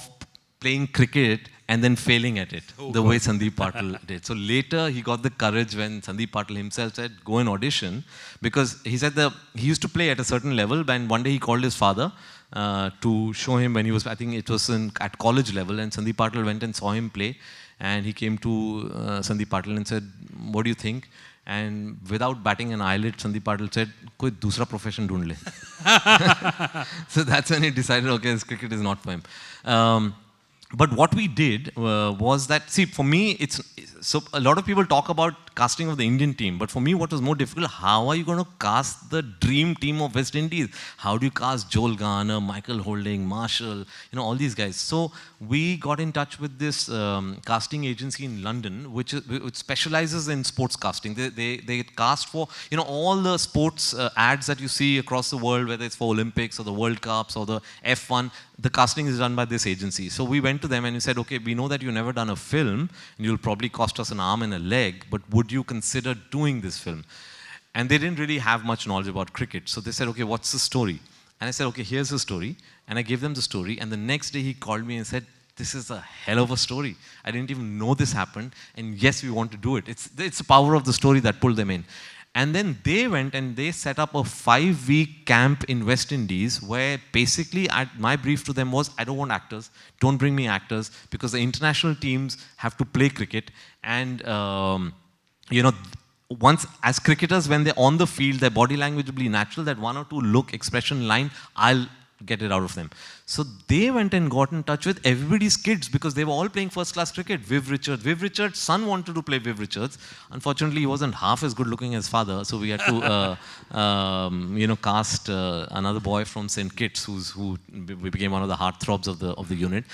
playing cricket and then failing at it, way Sandeep Patil did. So later he got the courage when Sandeep Patil himself said, go and audition, because he said he used to play at a certain level, and one day he called his father to show him when he was, I think it was at college level, and Sandeep Patil went and saw him play, and he came to Sandeep Patil and said, what do you think? And without batting an eyelid, Sandeep Patil said, koi dusra profession dhoond le. So that's when he decided, okay, this cricket is not for him. But what we did was that, see, for me, so a lot of people talk about casting of the Indian team, but for me, what was more difficult, how are you going to cast the dream team of West Indies? How do you cast Joel Garner, Michael Holding, Marshall, you know, all these guys? So we got in touch with this casting agency in London, which specializes in sports casting. They cast for, you know, all the sports ads that you see across the world, whether it's for Olympics or the World Cups or the F1, the casting is done by this agency. So we went to them and we said, okay, we know that you've never done a film, and you'll probably cost us an arm and a leg, but would you consider doing this film? And they didn't really have much knowledge about cricket. So they said, okay, what's the story? And I said, okay, here's the story. And I gave them the story. And the next day he called me and said, this is a hell of a story. I didn't even know this happened. And yes, we want to do it. It's the power of the story that pulled them in. And then they went and they set up a 5-week camp in West Indies, where basically my brief to them was, I don't want actors. Don't bring me actors, because the international teams have to play cricket. And, you know, once as cricketers, when they're on the field, their body language will be natural, that one or two look, expression, line, I'll get it out of them. So they went and got in touch with everybody's kids because they were all playing first class cricket. Viv Richards' son wanted to play Viv Richards. Unfortunately, he wasn't half as good looking as father, so we had to cast another boy from St. Kitts who became one of the heartthrobs of the unit.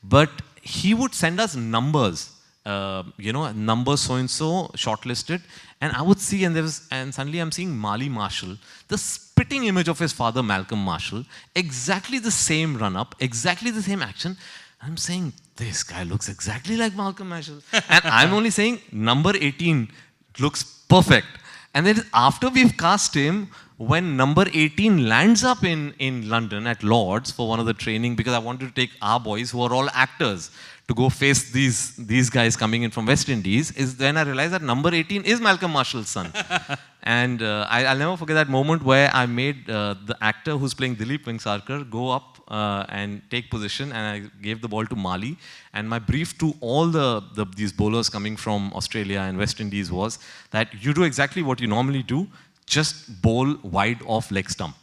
But he would send us numbers. Number so-and-so shortlisted, and I would see, and suddenly I'm seeing Mali Marshall, the spitting image of his father Malcolm Marshall, exactly the same run-up, exactly the same action. I'm saying, this guy looks exactly like Malcolm Marshall. And I'm only saying, number 18 looks perfect. And then after we've cast him, when number 18 lands up in London at Lord's for one of the training, because I wanted to take our boys who are all actors to go face these guys coming in from West Indies, is then I realized that number 18 is Malcolm Marshall's son. And I'll never forget that moment where I made the actor who's playing Dilip Vengsarkar go up and take position, and I gave the ball to Mali. And my brief to all these bowlers coming from Australia and West Indies was that you do exactly what you normally do, just bowl wide off leg stump.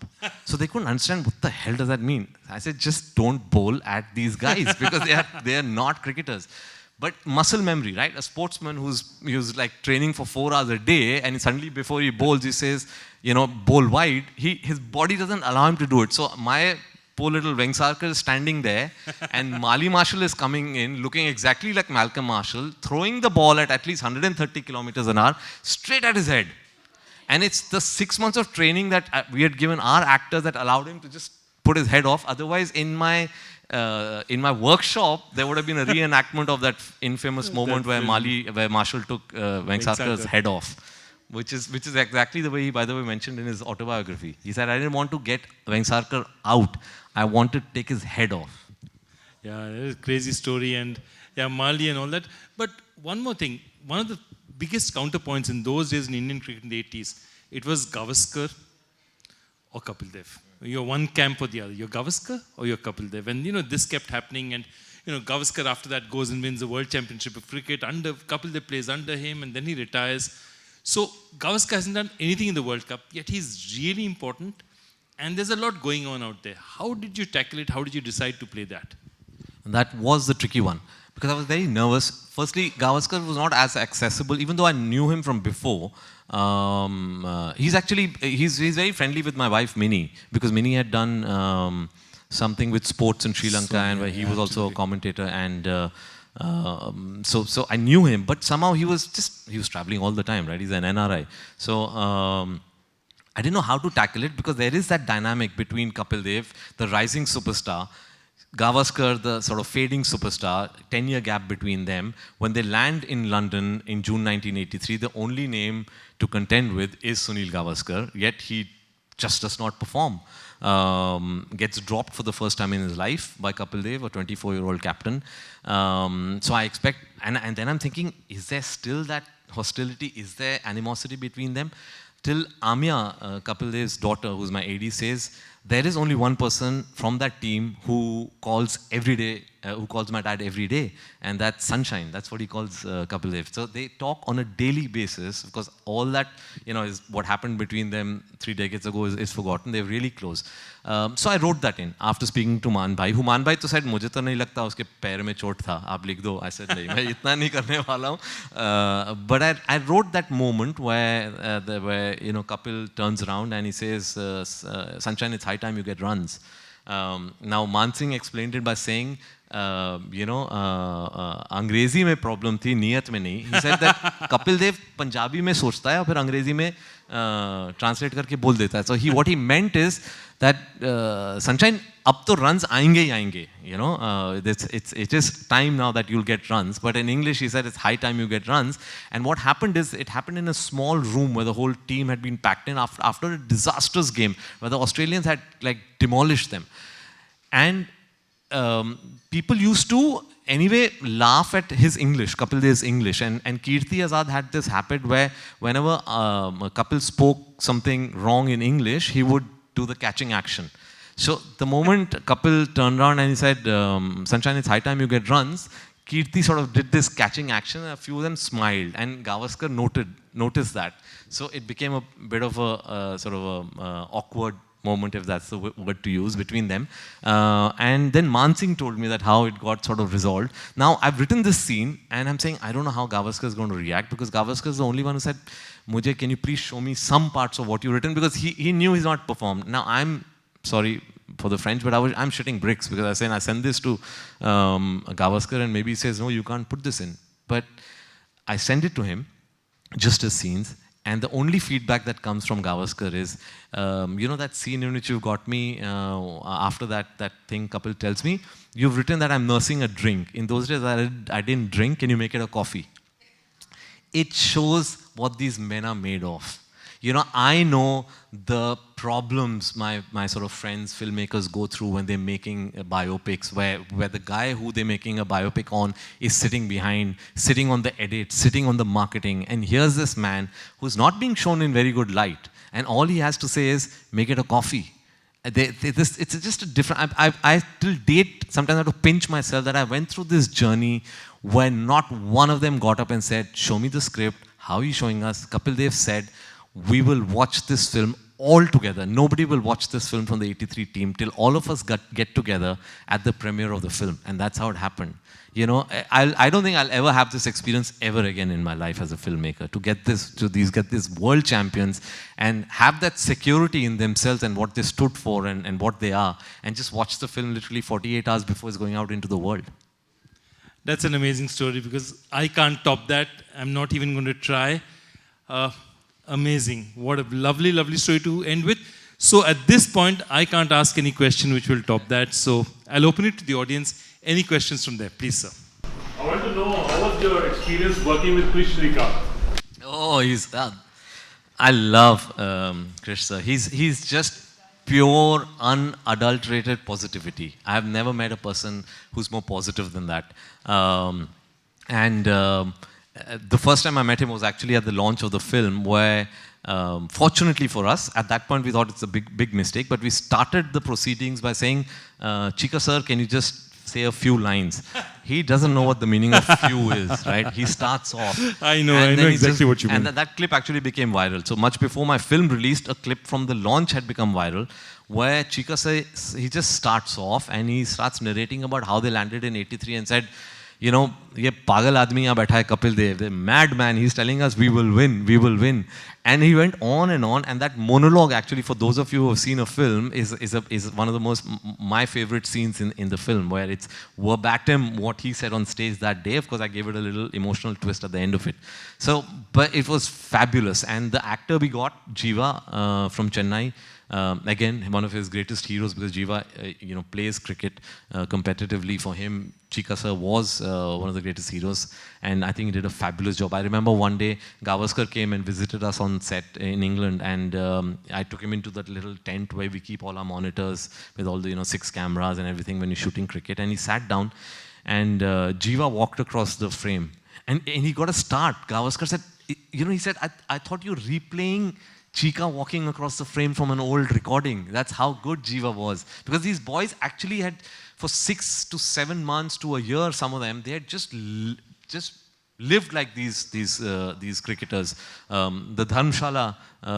So they couldn't understand what the hell does that mean. I said, just don't bowl at these guys because they are not cricketers. But muscle memory, right? A sportsman who's like training for 4 hours a day, and suddenly before he bowls, he says, bowl wide. His body doesn't allow him to do it. So my poor little Vengsarkar is standing there, and Mali Marshall is coming in, looking exactly like Malcolm Marshall, throwing the ball at least 130 kilometers an hour, straight at his head. And it's the 6 months of training that we had given our actors that allowed him to just put his head off. Otherwise, in my workshop, there would have been a reenactment of that infamous moment where Marshall took Vengsarkar's head off, which is exactly the way he, by the way, mentioned in his autobiography. He said, I didn't want to get Vengsarkar out. I wanted to take his head off. Yeah, it's a crazy story, and yeah, Mali and all that. But one more thing, one of the biggest counterpoints in those days in Indian cricket in the 80s, it was Gawaskar or Kapil Dev. You're one camp or the other. You're Gawaskar or you're Kapil Dev. And this kept happening, and Gawaskar after that goes and wins the World Championship of Cricket. Kapil Dev plays under him, and then he retires. So Gawaskar hasn't done anything in the World Cup, yet he's really important, and there's a lot going on out there. How did you tackle it? How did you decide to play that? And that was the tricky one, because I was very nervous. Firstly, Gawaskar was not as accessible, even though I knew him from before. He's very friendly with my wife Minnie, because Minnie had done something with sports in Sri Lanka, and where he was also a commentator, and so I knew him. But somehow he was traveling all the time, right? He's an NRI. So I didn't know how to tackle it, because there is that dynamic between Kapil Dev, the rising superstar, Gawaskar, the sort of fading superstar, 10-year gap between them. When they land in London in June 1983, the only name to contend with is Sunil Gawaskar, yet he just does not perform. Gets dropped for the first time in his life by Kapil Dev, a 24-year-old captain. So I expect, and then I'm thinking, is there still that hostility? Is there animosity between them? Till Amya, Kapil Dev's daughter, who's my AD, says, there is only one person from that team who calls every day, who calls my dad every day, and that's Sunshine. That's what he calls Kapil Dev. So they talk on a daily basis, because all that is what happened between them 3 decades ago is forgotten. They're really close. So I wrote that in after speaking to Man Bhai, who Man Bhai to said, मुझे तो नहीं लगता उसके पैर में चोट था, आप लिख दो. I said, नहीं, मैं इतना नहीं करने वाला हूँ. But I wrote that moment where Kapil turns around and he says, Sunshine, it's high time you get runs. Now Man Singh explained it by saying, अंग्रेजी में प्रॉब्लम थी, नियत में नहीं. He said that Kapil Dev Punjabi में सोचता है और फिर अंग्रेजी में ट्रांसलेट करके बोल देता है. So what he meant is that Sunshine, अब तो runs आएंगे ही आएंगे. It is time now that you'll get runs. But in English he said it's high time you get runs. And what happened is, it happened in a small room where the whole team had been packed in after a disastrous game where the Australians had demolished them. And people used to anyway laugh at his English, Kapil Dev's English, and Kirti Azad had this habit where whenever Kapil spoke something wrong in English, he would do the catching action. So the moment Kapil turned around and he said, Sunshine, it's high time you get runs, Kirti sort of did this catching action, and a few of them smiled, and Gawaskar noticed that. So it became a bit of a sort of a awkward moment, if that's the word to use, between them. And then Man Singh told me that how it got sort of resolved. Now, I've written this scene, and I'm saying, I don't know how Gawaskar is going to react, because Gawaskar is the only one who said, Mujhe, can you please show me some parts of what you've written? Because he knew he's not performed. Now, I'm sorry for the French, but I'm shitting bricks, because I send this to Gawaskar, and maybe he says, no, you can't put this in. But I send it to him, just as scenes, and the only feedback that comes from Gawaskar is, you know that scene in which you got me, after that thing Kapil tells me, you've written that I'm nursing a drink. In those days, I didn't drink, can you make it a coffee? It shows what these men are made of. You know, I know the problems my sort of friends, filmmakers go through when they're making biopics, where the guy who they're making a biopic on is sitting behind, sitting on the edit, sitting on the marketing. And here's this man who's not being shown in very good light. And all he has to say is, make it a coffee. It's just a different, I till date, sometimes I have to pinch myself that I went through this journey where not one of them got up and said, show me the script, how are you showing us? Kapil Dev said, we will watch this film all together. Nobody will watch this film from the 83 team till all of us get together at the premiere of the film. And that's how it happened. You know, I don't think I'll ever have this experience ever again in my life as a filmmaker, to get these world champions and have that security in themselves and what they stood for and what they are, and just watch the film literally 48 hours before it's going out into the world. That's an amazing story, because I can't top that. I'm not even going to try. Amazing. What a lovely, lovely story to end with. So at this point, I can't ask any question which will top that. So I'll open it to the audience. Any questions from there? Please, sir. I want to know, how was your experience working with Chika? Oh, I love Krish sir. He's just pure, unadulterated positivity. I have never met a person who's more positive than that. The first time I met him was actually at the launch of the film, where fortunately for us, at that point we thought it's a big mistake, but we started the proceedings by saying, Chika sir, can you just say a few lines? He doesn't know what the meaning of few is, right? He starts off. I know exactly what you mean. And that clip actually became viral. So much before my film released, a clip from the launch had become viral, where Chika sir, he just starts off and he starts narrating about how they landed in 83 and said, you know, ye pagal aadmi yahan baitha hai Kapil Dev, the madman, he's telling us we will win, we will win. And he went on, and that monologue actually, for those of you who have seen a film, is one of the my favorite scenes in the film, where it's verbatim what he said on stage that day. Of course, I gave it a little emotional twist at the end of it. So, but it was fabulous. And the actor we got, Jiva from Chennai, again, one of his greatest heroes, because Jiva, plays cricket competitively. For him, Chika sir was one of the greatest heroes, and I think he did a fabulous job. I remember one day, Gawaskar came and visited us on set in England, and I took him into that little tent where we keep all our monitors with all the 6 cameras and everything when you're shooting cricket, and he sat down, and Jiva walked across the frame, and he got a start. Gawaskar said, he said, I thought you were replaying Chika walking across the frame from an old recording. That's how good Jiva was. Because these boys actually had, for 6 to 7 months to a year, some of them, they had just lived like these cricketers. The Dharmshala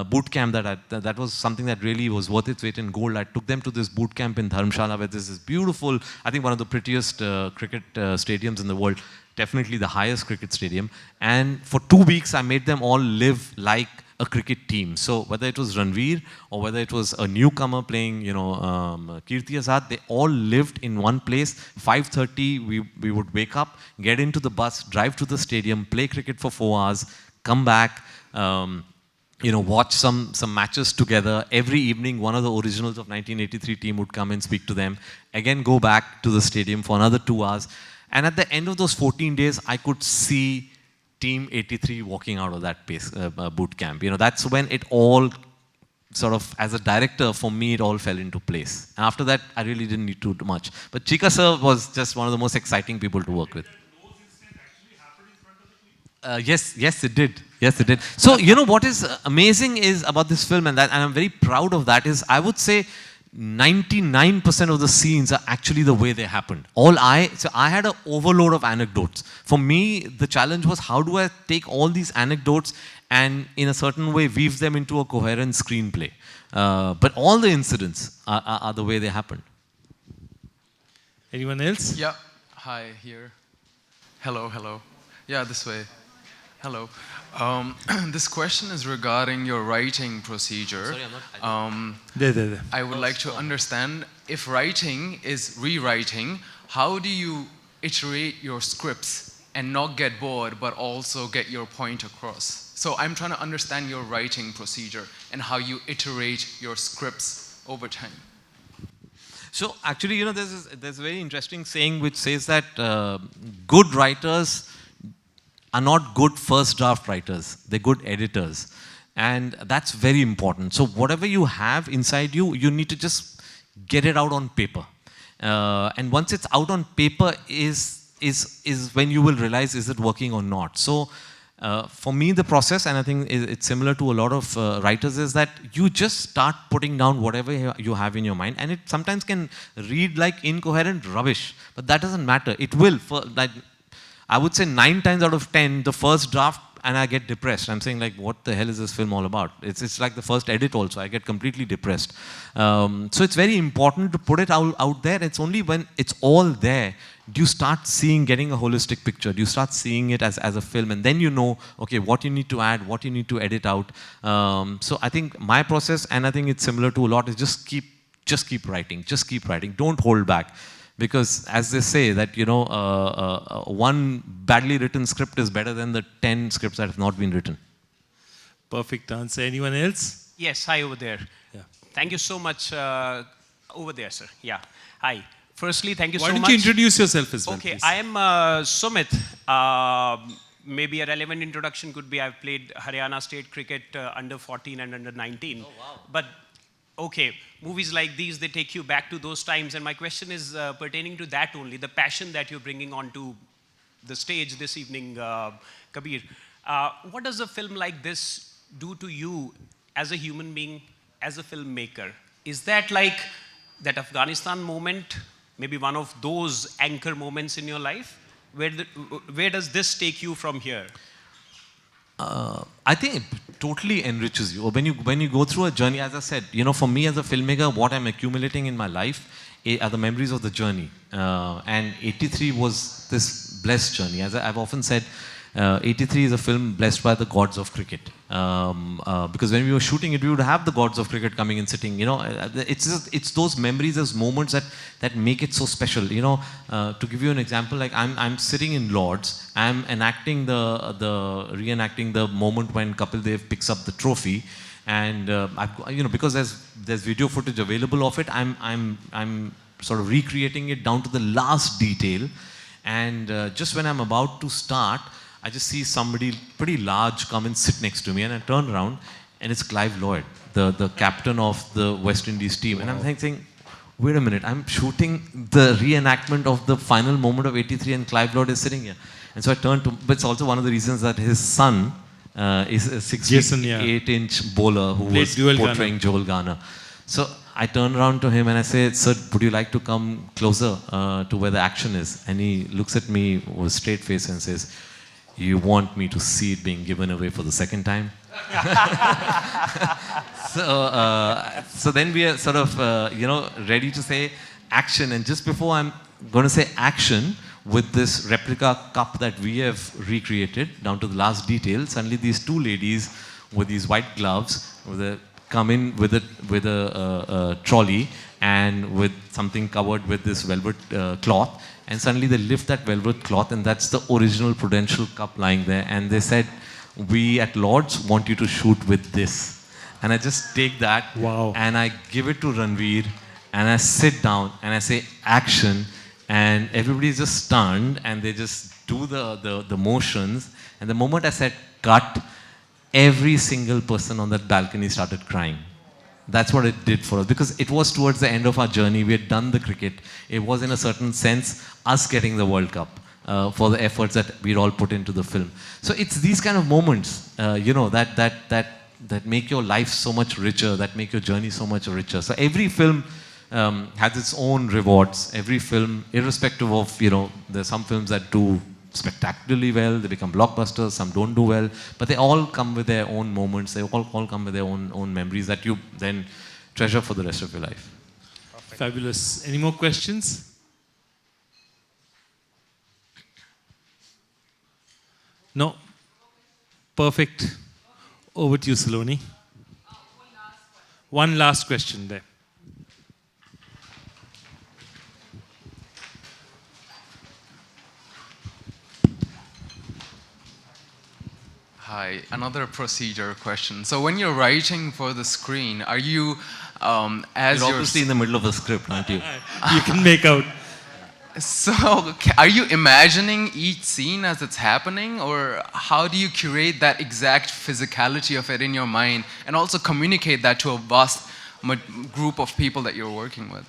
boot camp, that was something that really was worth its weight in gold. I took them to this boot camp in Dharmshala, where there's this beautiful, I think one of the prettiest cricket stadiums in the world. Definitely the highest cricket stadium. And for 2 weeks, I made them all live like a cricket team. So whether it was Ranveer or whether it was a newcomer playing, Kirti Azad, they all lived in one place. 5:30, we would wake up, get into the bus, drive to the stadium, play cricket for 4 hours, come back, watch some matches together. Every evening, one of the originals of 1983 team would come and speak to them. Again, go back to the stadium for another 2 hours. And at the end of those 14 days, I could see Team 83 walking out of that boot camp. That's when it all sort of, as a director, for me, it all fell into place. And after that, I really didn't need to do much. But Chika sir was just one of the most exciting people to work with. Yes, it did. Yes, it did. So, what is amazing is about this film, and I'm very proud of that, is I would say 99% of the scenes are actually the way they happened. So I had an overload of anecdotes. For me, the challenge was, how do I take all these anecdotes and in a certain way weave them into a coherent screenplay? But all the incidents are the way they happened. Anyone else? Yeah. Hi, here. Hello, hello. Yeah, this way. Hello. This question is regarding your writing procedure. Sorry, I'm not. There. I would like to understand, if writing is rewriting, how do you iterate your scripts and not get bored but also get your point across? So I'm trying to understand your writing procedure and how you iterate your scripts over time. So actually, there's a very interesting saying which says that good writers are not good first draft writers. They're good editors. And that's very important. So whatever you have inside you, you need to just get it out on paper. And once it's out on paper is when you will realize, is it working or not? So for me, the process, and I think it's similar to a lot of writers, is that you just start putting down whatever you have in your mind, and it sometimes can read like incoherent rubbish, but that doesn't matter. It will, I would say 9 times out of 10, the first draft, and I get depressed. I'm saying, like, what the hell is this film all about? It's like the first edit also, I get completely depressed. So it's very important to put it out there. It's only when it's all there, do you start getting a holistic picture. Do you start seeing it as a film, and then you know, okay, what you need to add, what you need to edit out. So I think my process, and I think it's similar to a lot, is just keep writing, don't hold back. Because as they say that, one badly written script is better than the 10 scripts that have not been written. Perfect answer. Anyone else? Yes, hi over there. Yeah. Thank you so much. Over there, sir. Yeah. Hi. Firstly, thank you so much. Why don't you introduce yourself as well, Okay, please? I am Sumit. Maybe a relevant introduction could be I've played Haryana State Cricket under 14 and under 19. Oh, wow. But okay, movies like these, they take you back to those times. And my question is pertaining to that only, the passion that you're bringing onto the stage this evening, Kabir. What does a film like this do to you as a human being, as a filmmaker? Is that like that Afghanistan moment, maybe one of those anchor moments in your life? Where does this take you from here? I think it totally enriches you. When you go through a journey, as I said, for me as a filmmaker, what I'm accumulating in my life are the memories of the journey. And 83 was this blessed journey. As I've often said, 83 is a film blessed by the gods of cricket. Because when we were shooting it, we would have the gods of cricket coming and sitting. It's those memories, those moments that make it so special. To give you an example, like I'm sitting in Lords, I'm reenacting the moment when Kapil Dev picks up the trophy, and because there's video footage available of it, I'm sort of recreating it down to the last detail, and just when I'm about to start, I just see somebody pretty large come and sit next to me, and I turn around, and it's Clive Lloyd, the captain of the West Indies team. Wow. And I'm thinking, wait a minute, I'm shooting the reenactment of the final moment of 83, and Clive Lloyd is sitting here. And so I turned to, but it's also one of the reasons that his son is a 6'8" bowler who was portraying Joel Garner. So I turn around to him and I say, sir, would you like to come closer to where the action is? And he looks at me with a straight face and says, you want me to see it being given away for the second time? So then we are sort of, ready to say action. And just before I'm going to say action, with this replica cup that we have recreated down to the last detail, suddenly these two ladies with these white gloves come in with a trolley and with something covered with this velvet cloth. And suddenly they lift that velvet cloth, and that's the original Prudential cup lying there. And they said, we at Lords want you to shoot with this. And I just take that, wow, and I give it to Ranveer, and I sit down and I say, action. And everybody's just stunned, and they just do the motions. And the moment I said, cut, every single person on that balcony started crying. That's what it did for us, because it was towards the end of our journey. We had done the cricket. It was, in a certain sense, us getting the World Cup for the efforts that we'd all put into the film. So it's these kind of moments, that that make your life so much richer, that make your journey so much richer. So every film has its own rewards. Every film, irrespective of, there's some films that do spectacularly well, they become blockbusters, some don't do well, but they all come with their own moments, they all come with their own memories that you then treasure for the rest of your life. Perfect. Fabulous. Any more questions? No? Perfect. Over to you, Saloni. One last question there. Hi, another procedure question. So when you're writing for the screen, are you, as You're obviously in the middle of a script, aren't you? You can make out. So, are you imagining each scene as it's happening, or how do you curate that exact physicality of it in your mind, and also communicate that to a vast group of people that you're working with?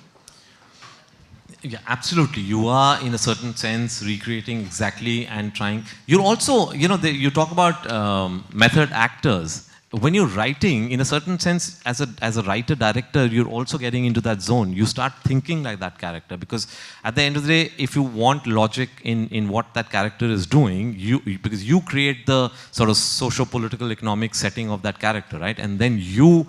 Yeah, absolutely. You are, in a certain sense, recreating exactly and trying. You're also, you talk about method actors. When you're writing, in a certain sense, as a writer-director, you're also getting into that zone. You start thinking like that character, because at the end of the day, if you want logic in what that character is doing, because you create the sort of socio-political economic setting of that character, right? And then you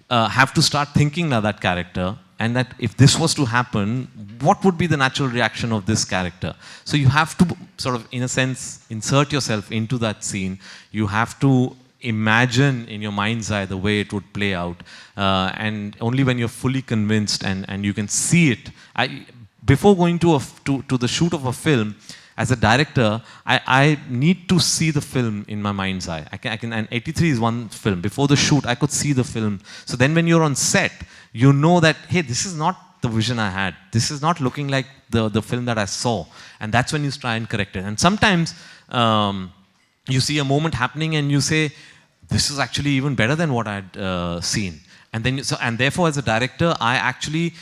have to start thinking like that character, and that if this was to happen, what would be the natural reaction of this character? So you have to sort of, in a sense, insert yourself into that scene. You have to imagine in your mind's eye the way it would play out, and only when you're fully convinced and you can see it. Before going to the shoot of a film, as a director, I need to see the film in my mind's eye. And 83 is one film. Before the shoot, I could see the film. So then when you're on set, you know that, hey, this is not the vision I had. This is not looking like the film that I saw. And that's when you try and correct it. And sometimes you see a moment happening and you say, this is actually even better than what I'd seen. And then, and therefore, as a director, I actually,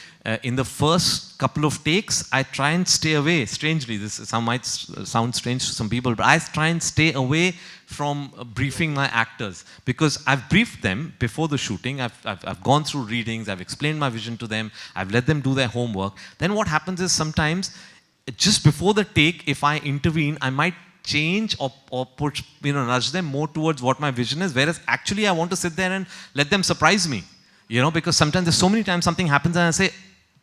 in the first couple of takes, I try and stay away. Strangely, this might sound strange to some people, but I try and stay away from briefing my actors, because I've briefed them before the shooting. I've gone through readings. I've explained my vision to them. I've let them do their homework. Then what happens is sometimes, just before the take, if I intervene, I might change or put, nudge them more towards what my vision is, whereas actually I want to sit there and let them surprise me, because sometimes there's so many times something happens and I say,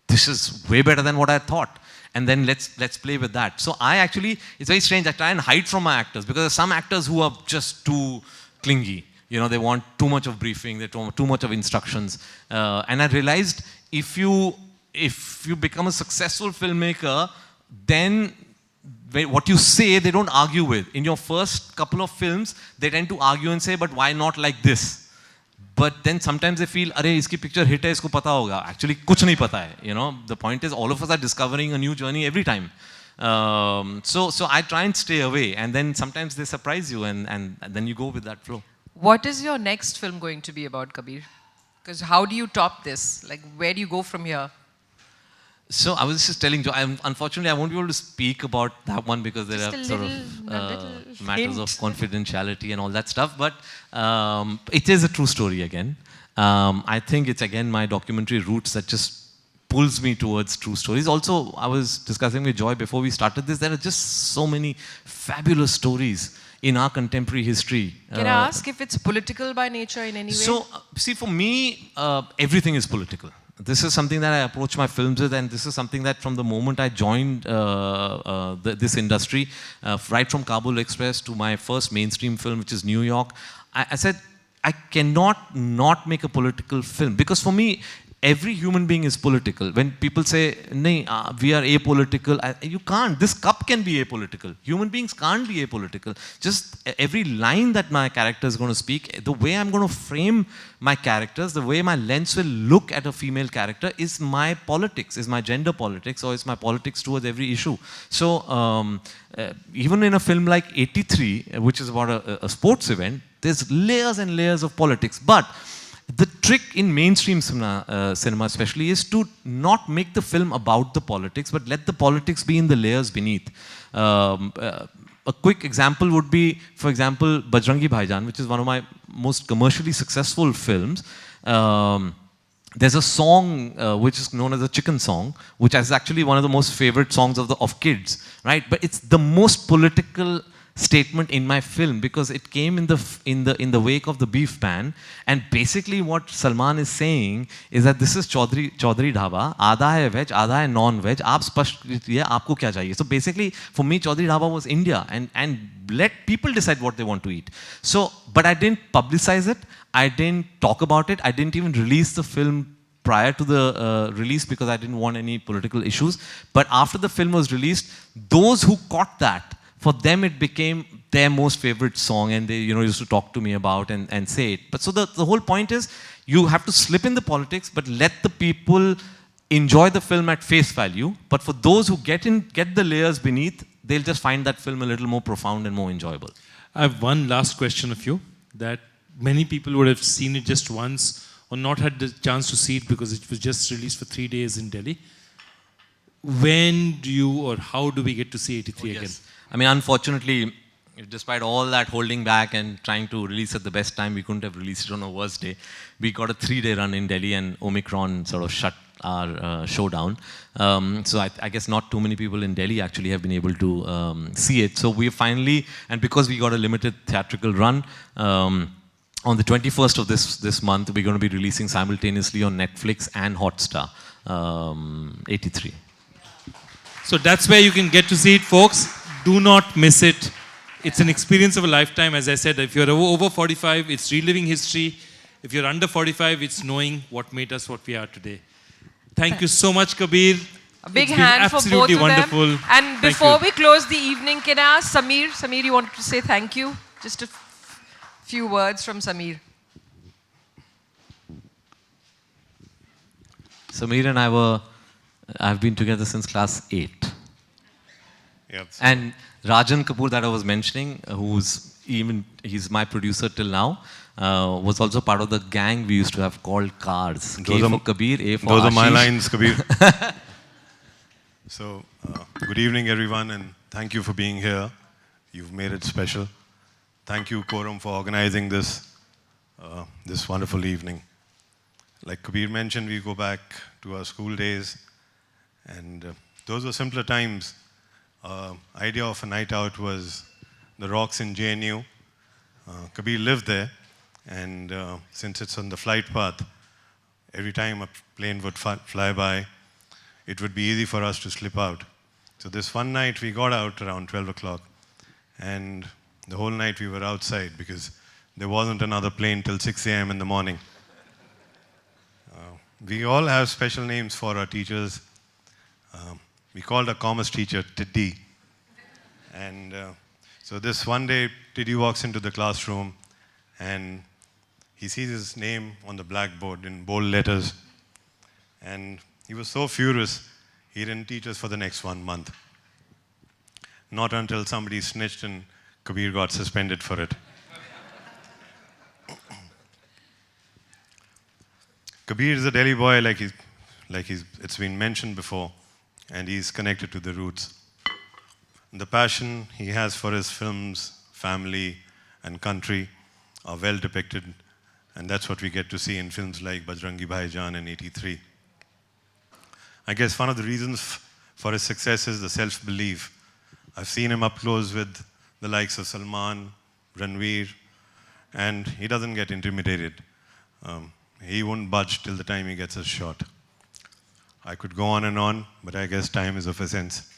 this is way better than what I thought, and then let's play with that. So it's very strange, I try and hide from my actors, because there's some actors who are just too clingy, they want too much of briefing, they want too much of instructions, and I realized if you become a successful filmmaker, then what you say, they don't argue with. In your first couple of films, they tend to argue and say, but why not like this? But then sometimes they feel, arey, iski picture hit hai, isko pata hoga. Actually, kuch nahi pata hai. The point is, all of us are discovering a new journey every time. So I try and stay away, and then sometimes they surprise you, and then you go with that flow. What is your next film going to be about, Kabir? Because how do you top this? Like, where do you go from here? So I was just telling Joy, unfortunately I won't be able to speak about that one because there are sort of matters of confidentiality and all that stuff, but it is a true story again. I think it's again my documentary roots that just pulls me towards true stories. Also, I was discussing with Joy before we started this, there are just so many fabulous stories in our contemporary history. Can I ask if it's political by nature in any way? So, see, for me, everything is political. This is something that I approach my films with, and this is something that from the moment I joined this industry, right from Kabul Express to my first mainstream film, which is New York, I said, I cannot not make a political film, because for me, every human being is political. When people say, we are apolitical, you can't. This cup can be apolitical. Human beings can't be apolitical. Just every line that my character is going to speak, the way I'm going to frame my characters, the way my lens will look at a female character is my politics, is my gender politics, or is my politics towards every issue. So even in a film like 83, which is about a sports event, there's layers and layers of politics. But the trick in mainstream cinema especially is to not make the film about the politics, but let the politics be in the layers beneath. a quick example would be, for example, Bajrangi Bhaijaan, which is one of my most commercially successful films. There's a song which is known as a chicken song, which is actually one of the most favorite songs of kids, right? But it's the most political statement in my film because it came in the wake of the beef ban, and basically what Salman is saying is that this is Chaudhary Dhaba, आधा है veg, आधा है non-veg, आप स्पष्ट कीजिए आपको क्या चाहिए. So basically for me Chaudhary Dhaba was India, and let people decide what they want to eat. So, but I didn't publicize it, I didn't talk about it, I didn't even release the film prior to the release because I didn't want any political issues. But after the film was released, those who caught that, for them it became their most favorite song, and they used to talk to me about and say it. But so the whole point is, you have to slip in the politics, but let the people enjoy the film at face value. But for those who get the layers beneath, they'll just find that film a little more profound and more enjoyable. I have one last question of you, that many people would have seen it just once or not had the chance to see it because it was just released for 3 days in Delhi. When do you or how do we get to see 83 again? I mean, unfortunately, despite all that holding back and trying to release at the best time, we couldn't have released it on a worse day. We got a 3-day run in Delhi, and Omicron sort of shut our show down. So I guess not too many people in Delhi actually have been able to see it. So we finally, and because we got a limited theatrical run, on the 21st of this month, we're going to be releasing simultaneously on Netflix and Hotstar, 83. So that's where you can get to see it, folks. Do not miss it. It's an experience of a lifetime. As I said, if you're over 45, it's reliving history. If you're under 45, it's knowing what made us what we are today. Thank you so much, Kabir. A big hand for both of wonderful. them. And before we close the evening, can I ask Samir? Samir, you wanted to say thank you? Just a few words from Samir. Samir and I've been together since class 8. Yep. And Rajan Kapoor that I was mentioning, he's my producer till now, was also part of the gang we used to have called Cars. K for Kabir, A for Those Ashish. are my lines, Kabir. So, good evening everyone, and thank you for being here. You've made it special. Thank you, Quorum, for organizing this wonderful evening. Like Kabir mentioned, we go back to our school days, and those were simpler times. Idea of a night out was the Rocks in JNU. Kabir lived there, and since it's on the flight path, every time a plane would fly by, it would be easy for us to slip out. So this one night we got out around 12 o'clock, and the whole night we were outside because there wasn't another plane till 6 a.m. in the morning. We all have special names for our teachers. We called our commerce teacher Tiddy. And so this one day, Tiddy walks into the classroom and he sees his name on the blackboard in bold letters. And he was so furious, he didn't teach us for the next 1 month. Not until somebody snitched and Kabir got suspended for it. Kabir is a Delhi boy, it's been mentioned before, and he's connected to the roots. The passion he has for his films, family, and country are well depicted, and that's what we get to see in films like Bajrangi Bhaijaan and 83. I guess one of the reasons for his success is the self-belief. I've seen him up close with the likes of Salman, Ranveer, and he doesn't get intimidated. He won't budge till the time he gets his shot. I could go on, but I guess time is of essence.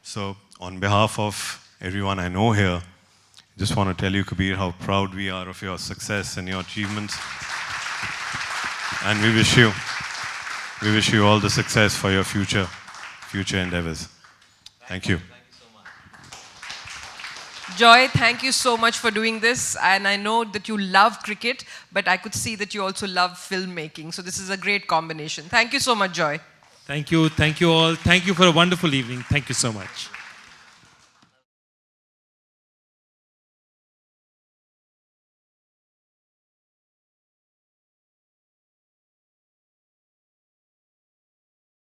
So, on behalf of everyone I know here, I just want to tell you, Kabir, how proud we are of your success and your achievements. And we wish you all the success for your future endeavors. Thank you. Joy, thank you so much for doing this. And I know that you love cricket, but I could see that you also love filmmaking. So this is a great combination. Thank you so much, Joy. Thank you all. Thank you for a wonderful evening. Thank you so much.